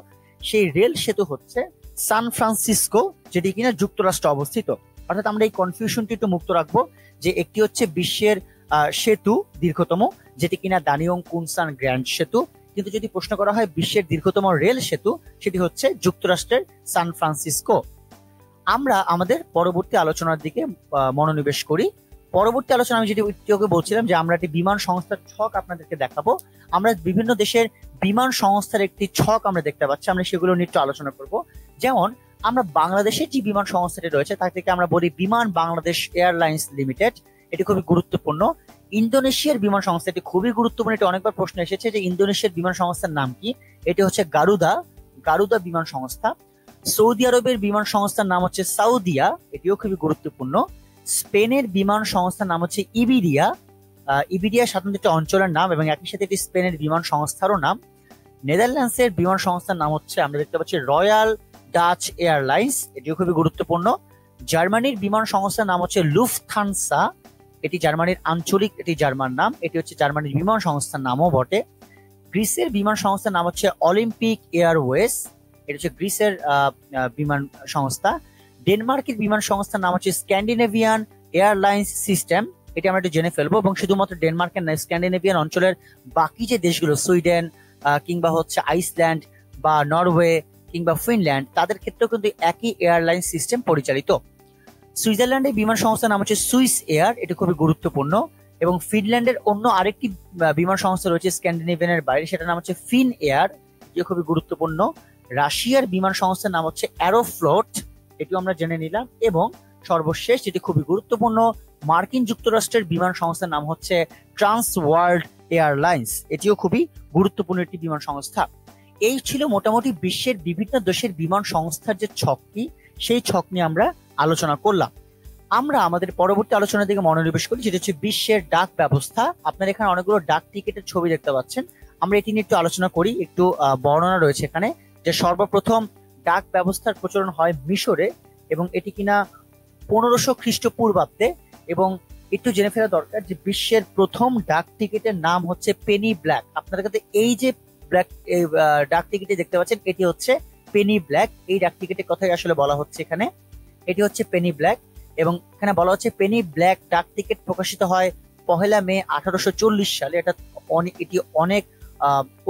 সেই রেল সেতু হচ্ছে সান ফ্রান্সিসকো, যেটি কিনা যুক্তরাষ্ট্রে অবস্থিত। অর্থাৎ আমরা এই কনফিউশনটি একটু মুক্ত রাখবো যে একটি হচ্ছে বিশ্বের সেতু দীর্ঘতম, যেটি কিনা দানিয়ং কুনসান গ্র্যান্ড সেতু, কিন্তু যদি প্রশ্ন করা হয় বিশ্বের দীর্ঘতম রেল সেতু, সেটি হচ্ছে যুক্তরাষ্ট্রের সান ফ্রান্সিসকো। আমরা আমাদের পরবর্তী আলোচনার দিকে মনোনিবেশ করি। পরবর্তী আলোচনা আমি যেটি বলছিলাম যে আমরা একটি বিমান সংস্থার ছক আপনাদেরকে দেখাবো। আমরা বিভিন্ন দেশের বিমান সংস্থার একটি ছক আমরা দেখতে পাচ্ছি, আমরা সেগুলো নিয়ে একটু আলোচনা করব। যেমন আমরা বাংলাদেশের যে বিমান সংস্থাটি রয়েছে তার থেকে আমরা বলি বিমান বাংলাদেশ এয়ারলাইন্স লিমিটেড, এটি খুবই গুরুত্বপূর্ণ। ইন্দোনেশিয়ার বিমান সংস্থাটি খুবই গুরুত্বপূর্ণ, এটি অনেকবার প্রশ্ন এসেছে যে ইন্দোনেশিয়ার বিমান সংস্থার নাম কি, এটি হচ্ছে গারুদা বিমান সংস্থা। সৌদি আরবের বিমান সংস্থার নাম হচ্ছে সাউদিয়া, এটিও খুবই গুরুত্বপূর্ণ। স্পেনের বিমান সংস্থার নাম হচ্ছে ইবিডিয়া সাধারণত একটি অঞ্চলের নাম, এবং একই সাথে এটি স্পেনের বিমান সংস্থারও নাম। নেদারল্যান্ডসের বিমান সংস্থার নাম হচ্ছে আমরা দেখতে পাচ্ছি রয়্যাল ডাচ এয়ারলাইন্স, এটিও খুবই গুরুত্বপূর্ণ। জার্মানির বিমান সংস্থার নাম হচ্ছে লুফথানসা, এটি জার্মানির আঞ্চলিক এটি জার্মান নাম, এটি হচ্ছে জার্মানির বিমান সংস্থার নামও বটে। গ্রিসের বিমান সংস্থার নাম হচ্ছে অলিম্পিক এয়ারওয়েজ, এটা হচ্ছে গ্রিসের বিমান সংস্থা। ডেনমার্কের বিমান সংস্থার নাম হচ্ছে স্ক্যান্ডিনেভিয়ান এয়ারলাইন্স সিস্টেম, এটি আমরা একটু জেনে ফেলবো। এবং শুধুমাত্র ডেনমার্কের নয়, স্ক্যান্ডিনেভিয়ান অঞ্চলের বাকি যে দেশগুলো সুইডেন কিংবা হচ্ছে আইসল্যান্ড বা নরওয়ে কিংবা ফিনল্যান্ড, তাদের ক্ষেত্রেও কিন্তু একই এয়ারলাইন সিস্টেম পরিচালিত। সুইজারল্যান্ডের বিমান সংস্থার নাম হচ্ছে সুইস এয়ার, এটি খুবই গুরুত্বপূর্ণ। এবং ফিনল্যান্ডের অন্য আরেকটি বিমান সংস্থা রয়েছে স্ক্যান্ডিনেভিয়ানের বাইরে, সেটার নাম হচ্ছে ফিন এয়ার, এটিও খুবই গুরুত্বপূর্ণ। রাশিয়ার বিমান সংস্থার নাম হচ্ছে অ্যারোফ্লোট, এটিও আমরা জেনে নিলাম। এবং সর্বশেষ যেটি খুবই গুরুত্বপূর্ণ, মার্কিন যুক্তরাষ্ট্রের বিমান সংস্থার নাম হচ্ছে ট্রান্স ওয়ার্ল্ড এয়ারলাইন্স, এটিও খুবই গুরুত্বপূর্ণ একটি বিমান সংস্থা। এই ছিল মোটামুটি বিশ্বের বিভিন্ন দেশের বিমান সংস্থার যে ছকটি, সেই ছক নিয়ে আমরা আলোচনা করলাম। আমরা আমাদের পরবর্তী আলোচনার দিকে মনোনিবেশ করি, যেটা হচ্ছে বিশ্বের ডাক ব্যবস্থা। আপনারা এখানে অনেকগুলো ডাক টিকেটের ছবি দেখতে পাচ্ছেন, আমরা এটি নিয়ে একটু আলোচনা করি। একটু বর্ণনা রয়েছে এখানে যে সর্বপ্রথম ডাক ব্যবস্থার প্রচলন হয় মিশরে, এবং এটি কিনা 1500 খ্রিস্টপূর্বাব্দে। এবং একটু জেনে ফেলা দরকার যে বিশ্বের প্রথম ডাক টিকিটের নাম হচ্ছে পেনি ব্ল্যাক। আপনাদের কাছে এই যে ব্ল্যাক ডাক টিকিটে দেখতে পাচ্ছেন, এটি হচ্ছে পেনি ব্ল্যাক। এই ডাক টিকিটের কথাই আসলে বলা হচ্ছে এখানে, এটি হচ্ছে পেনি ব্ল্যাক। এবং এখানে বলা হচ্ছে পেনি ব্ল্যাক ডাক টিকিট প্রকাশিত হয় 1 মে 1840 সালে। এটি অনেক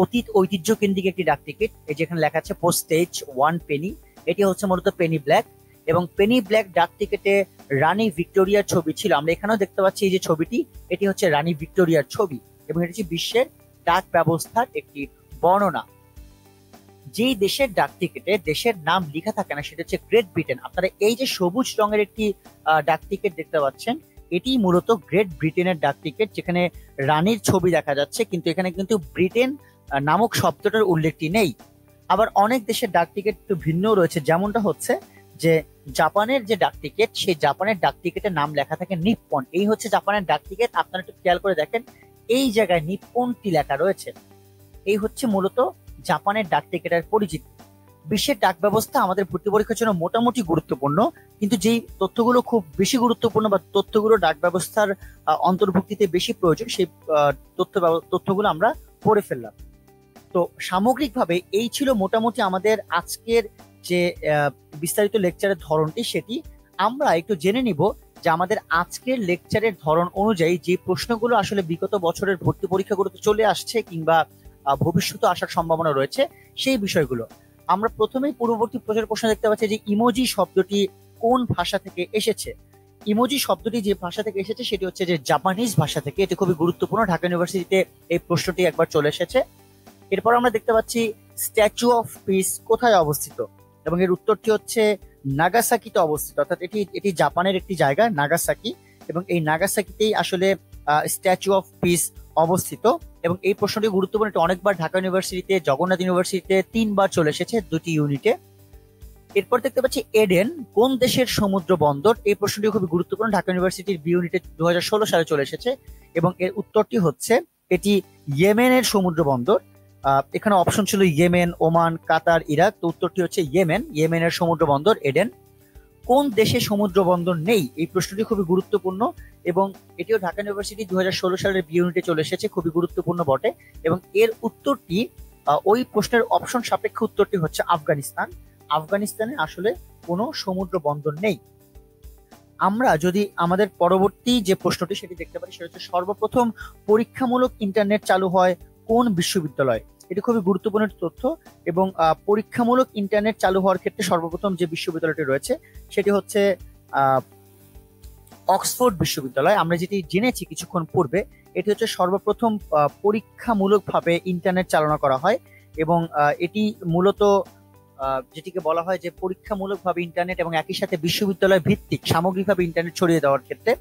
অতীত ঐতিহ্য কেন্দ্রিক একটি ডাক টিকিট। এই যেখানে লেখা আছে পোস্টেজ 1 পেনি, এটি হচ্ছে মূলত পেনি ব্ল্যাক। এবং পেনি ব্ল্যাক ডাক টিকিটে রানী ভিক্টোরিয়ার ছবি ছিল। আমরা এখানেও দেখতে পাচ্ছি এই যে ছবিটি, এটি হচ্ছে রানী ভিক্টোরিয়ার ছবি, এবং এটি হচ্ছে বিশ্বের ডাক ব্যবস্থার একটি বর্ণনা। যেই দেশের ডাক টিকিটে দেশের নাম লেখা থাকে না সেটা হচ্ছে গ্রেট ব্রিটেন। আপনারা এই যে সবুজ রঙের একটি ডাক টিকিট দেখতে পাচ্ছেন, এটি মূলত গ্রেট ব্রিটেনের ডাক টিকিট, যেখানে রানীর ছবি দেখা যাচ্ছে, কিন্তু এখানে কিন্তু ব্রিটেন নামক শব্দটার উল্লেখটি নেই। আবার অনেক দেশের ডাক টিকিট একটু ভিন্ন রয়েছে, যেমনটা হচ্ছে যে জাপানের যে ডাক টিকিট, সেই জাপানের ডাক টিকিটের নাম লেখা থাকে নিপ্পন। এই হচ্ছে জাপানের ডাক টিকিট। আপনারা একটু খেয়াল করে দেখেন, এই জায়গায় নিপ্পনটি লেখা রয়েছে। এই হচ্ছে মূলত জাপানের ডাক টিকিটের পরিচিতি। বিশ্বের ডাক ব্যবস্থা আমাদের ভর্তি পরীক্ষার জন্য মোটামুটি গুরুত্বপূর্ণ, কিন্তু যেই তথ্যগুলো খুব বেশি গুরুত্বপূর্ণ বা তথ্যগুলো ডাক ব্যবস্থার অন্তর্ভুক্তিতে বেশি প্রয়োজন, সেই তথ্যগুলো আমরা পড়ে ফেললাম। তো সামগ্রিকভাবে এই ছিল মোটামুটি আমাদের আজকের যে বিস্তারিত লেকচারের ধরনটি, সেটি আমরা একটু জেনে নিব যে আমাদের আজকের লেকচারের ধরন অনুযায়ী যে প্রশ্নগুলো আসলে বিগত বছরের ভর্তি পরীক্ষাগুলোতে চলে আসছে কিংবা ভবিষ্যতে আসার সম্ভাবনা রয়েছে, সেই বিষয়গুলো আমরা প্রথমেই পূর্ববর্তী প্রশ্ন দেখতে পাচ্ছি যে ইমোজি শব্দটি কোন ভাষা থেকে এসেছে। ইমোজি শব্দটি যে ভাষা থেকে এসেছে সেটি হচ্ছে যে জাপানিজ ভাষা থেকে। এটি খুবই গুরুত্বপূর্ণ, ঢাকা ইউনিভার্সিটিতে এই প্রশ্নটি একবার চলে এসেছে। এরপর আমরা দেখতে পাচ্ছি স্ট্যাচু অফ পিস কোথায় অবস্থিত, এবং এর উত্তরটি হচ্ছে নাগাসাকিতে অবস্থিত। অর্থাৎ এটি জাপানের একটি জায়গা নাগাসাকি, এবং এই নাগাসাকিতেই আসলে স্ট্যাচু অফ পিস অবস্থিত। এবং এই প্রশ্নটি গুরুত্বপূর্ণ, এটি অনেকবার ঢাকা ইউনিভার্সিটিতে, জগন্নাথ ইউনিভার্সিটিতে 3বার চলে এসেছে 2টি ইউনিটে। এরপর দেখতে পাচ্ছি এডেন কোন দেশের সমুদ্র বন্দর। এই প্রশ্নটি খুবই গুরুত্বপূর্ণ, ঢাকা ইউনিভার্সিটির বি ইউনিটে 2016 সালে চলে এসেছে, এবং এর উত্তরটি হচ্ছে এটি ইয়েমেনের সমুদ্র বন্দর। এখানে অপশন ছিল ইয়েমেন, ওমান, কাতার, ইরাক। তো উত্তরটি হচ্ছে ইয়েমেনের সমুদ্র বন্দর এডেন। কোন দেশে সমুদ্র বন্দর নেই, এই প্রশ্নটি খুবই গুরুত্বপূর্ণ, এবং এটিও ঢাকা ইউনিভার্সিটি 2016 সালের বি ইউনিটে চলে এসেছে, খুবই গুরুত্বপূর্ণ বটে। এবং এর উত্তরটি ওই প্রশ্নের অপশন সাপেক্ষে উত্তরটি হচ্ছে আফগানিস্তান। আফগানিস্তানে আসলে কোনো সমুদ্র বন্দর নেই। আমরা যদি আমাদের পরবর্তী যে প্রশ্নটি সেটি দেখতে পারি, সেটা হচ্ছে সর্বপ্রথম পরীক্ষামূলক ইন্টারনেট চালু হয় কোন বিশ্ববিদ্যালয়। এটি খুবই গুরুত্বপূর্ণ তথ্য, এবং পরীক্ষামূলক ইন্টারনেট চালু হওয়ার ক্ষেত্রে সর্বপ্রথম যে বিশ্ববিদ্যালয়টি রয়েছে সেটি হচ্ছে অক্সফোর্ড বিশ্ববিদ্যালয়। আমরা যেটি জেনেছি কিছুক্ষণ পূর্বে, এটি হচ্ছে সর্বপ্রথম পরীক্ষামূলকভাবে ইন্টারনেট চালনা করা হয়, এবং এটি মূলত যেটিকে বলা হয় যে পরীক্ষামূলকভাবে ইন্টারনেট এবং একই সাথে বিশ্ববিদ্যালয় ভিত্তিক সামগ্রিকভাবে ইন্টারনেট ছড়িয়ে দেওয়ার ক্ষেত্রে।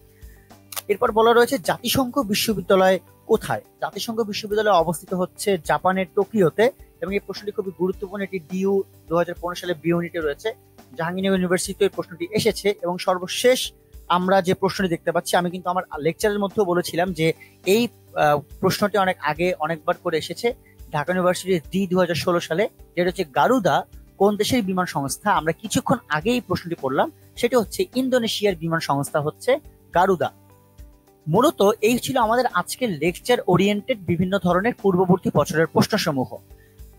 এরপর বলা রয়েছে জাতিসংঘ বিশ্ববিদ্যালয় কোথায়। জাতিসংঘ বিশ্ববিদ্যালয় অবস্থিত হচ্ছে জাপানের টোকিওতে, এবং এই প্রশ্নটি খুবই গুরুত্বপূর্ণ। এটি ডিইউ 2015 সালে বি ইউনিটে রয়েছে, জাহাঙ্গীরনগর ইউনিভার্সিটিতে এই প্রশ্নটি এসেছে। এবং সর্বশেষ আমরা যে প্রশ্নটি দেখতে পাচ্ছি, আমি কিন্তু আমার লেকচারের মধ্যেও বলেছিলাম যে এই প্রশ্নটি অনেক আগে অনেকবার করে এসেছে ঢাকা ইউনিভার্সিটির 2016 সালে, যেটা হচ্ছে গারুদা কোন দেশের বিমান সংস্থা। আমরা কিছুক্ষণ আগেই প্রশ্নটি পড়লাম, সেটা হচ্ছে ইন্দোনেশিয়ার বিমান সংস্থা হচ্ছে গারুদা। মূলত এই ছিল আমাদের আজকের লেকচার ওরিয়েন্টেড বিভিন্ন ধরনের পূর্ববর্তী বছরের প্রশ্নসমূহ।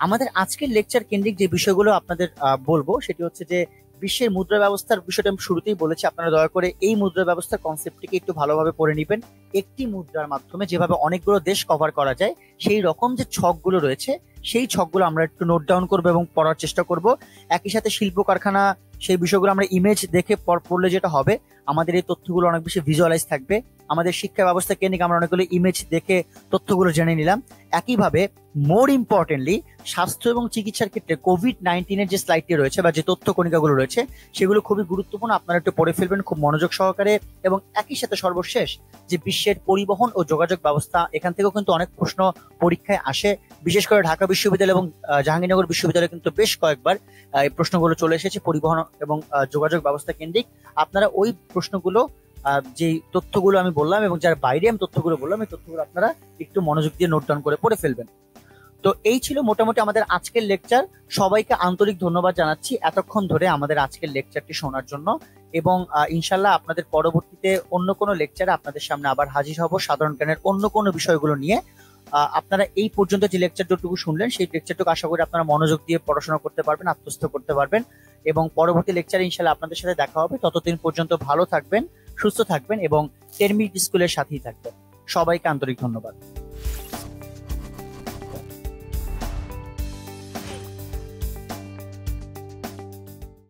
আমাদের আজকের লেকচার কেন্দ্রিক যে বিষয়গুলো আপনাদের বলবো, সেটি হচ্ছে যে বিশ্বের মুদ্রা ব্যবস্থার বিষয়টা আমি শুরুতেই বলেছি। আপনারা দয়া করে এই মুদ্রা ব্যবস্থার কনসেপ্টটিকে একটু ভালোভাবে পড়ে নেবেন। একটি মুদ্রার মাধ্যমে যেভাবে অনেকগুলো দেশ কভার করা যায়, সেই রকম যে ছকগুলো রয়েছে সেই ছকগুলো আমরা একটু নোট ডাউন করবো এবং পড়ার চেষ্টা করব। একই সাথে শিল্প কারখানা, সেই বিষয়গুলো আমরা ইমেজ দেখে পড়লে যেটা হবে, আমাদের এই তথ্যগুলো অনেক বেশি ভিজুয়ালাইজ থাকবে। আমাদের শিক্ষা ব্যবস্থা কেন্দ্রিক আমরা অনেকগুলো ইমেজ দেখে তথ্যগুলো জেনে নিলাম। একইভাবে মোর ইম্পর্টেন্টলি স্বাস্থ্য এবং চিকিৎসার ক্ষেত্রে কোভিড-19 যে স্লাইডটি রয়েছে বা যে তথ্য কণিকাগুলো রয়েছে সেগুলো খুবই গুরুত্বপূর্ণ, আপনারা একটু পড়ে ফেলবেন খুব মনোযোগ সহকারে। এবং একই সাথে সর্বশেষ যে বিশ্বের পরিবহন ও যোগাযোগ ব্যবস্থা, এখান থেকেও কিন্তু অনেক প্রশ্ন পরীক্ষায় আসে, বিশেষ করে ঢাকা বিশ্ববিদ্যালয় এবং জাহাঙ্গীরনগর বিশ্ববিদ্যালয়ে কিন্তু বেশ কয়েকবার এই প্রশ্নগুলো চলে এসেছে পরিবহন এবং যোগাযোগ ব্যবস্থা কেন্দ্রিক। আপনারা ওই প্রশ্নগুলো, যে তথ্যগুলো আমি বললাম এবং যার বাইরে আমি তথ্যগুলো বললাম, এই তথ্যগুলো আপনারা একটু মনোযোগ দিয়ে নোট ডাউন করে পড়ে ফেলবেন। তো এই ছিল মোটামুটি আমাদের আজকের লেকচার। সবাইকে আন্তরিক ধন্যবাদ জানাচ্ছি এতক্ষণ ধরে আমাদের আজকের লেকচারটি শোনার জন্য, এবং ইনশাল্লাহ আপনাদের পরবর্তীতে অন্য কোনো লেকচারে আপনাদের সামনে আবার হাজির হব সাধারণ জ্ঞানের অন্য কোনো বিষয়গুলো নিয়ে। আপনারা এই পর্যন্ত যে লেকচারটুকু শুনলেন সেই লেকচারটুকু আশা করি আপনারা মনোযোগ দিয়ে পড়াশোনা করতে পারবেন, আত্মস্থ করতে পারবেন, এবং পরবর্তী লেকচারে ইনশাল্লাহ আপনাদের সাথে দেখা হবে। ততদিন পর্যন্ত ভালো থাকবেন, সুস্থ থাকবেন এবং 10 মিনিট স্কুলের সাথেই থাকবেন। সবাইকে আন্তরিক ধন্যবাদ।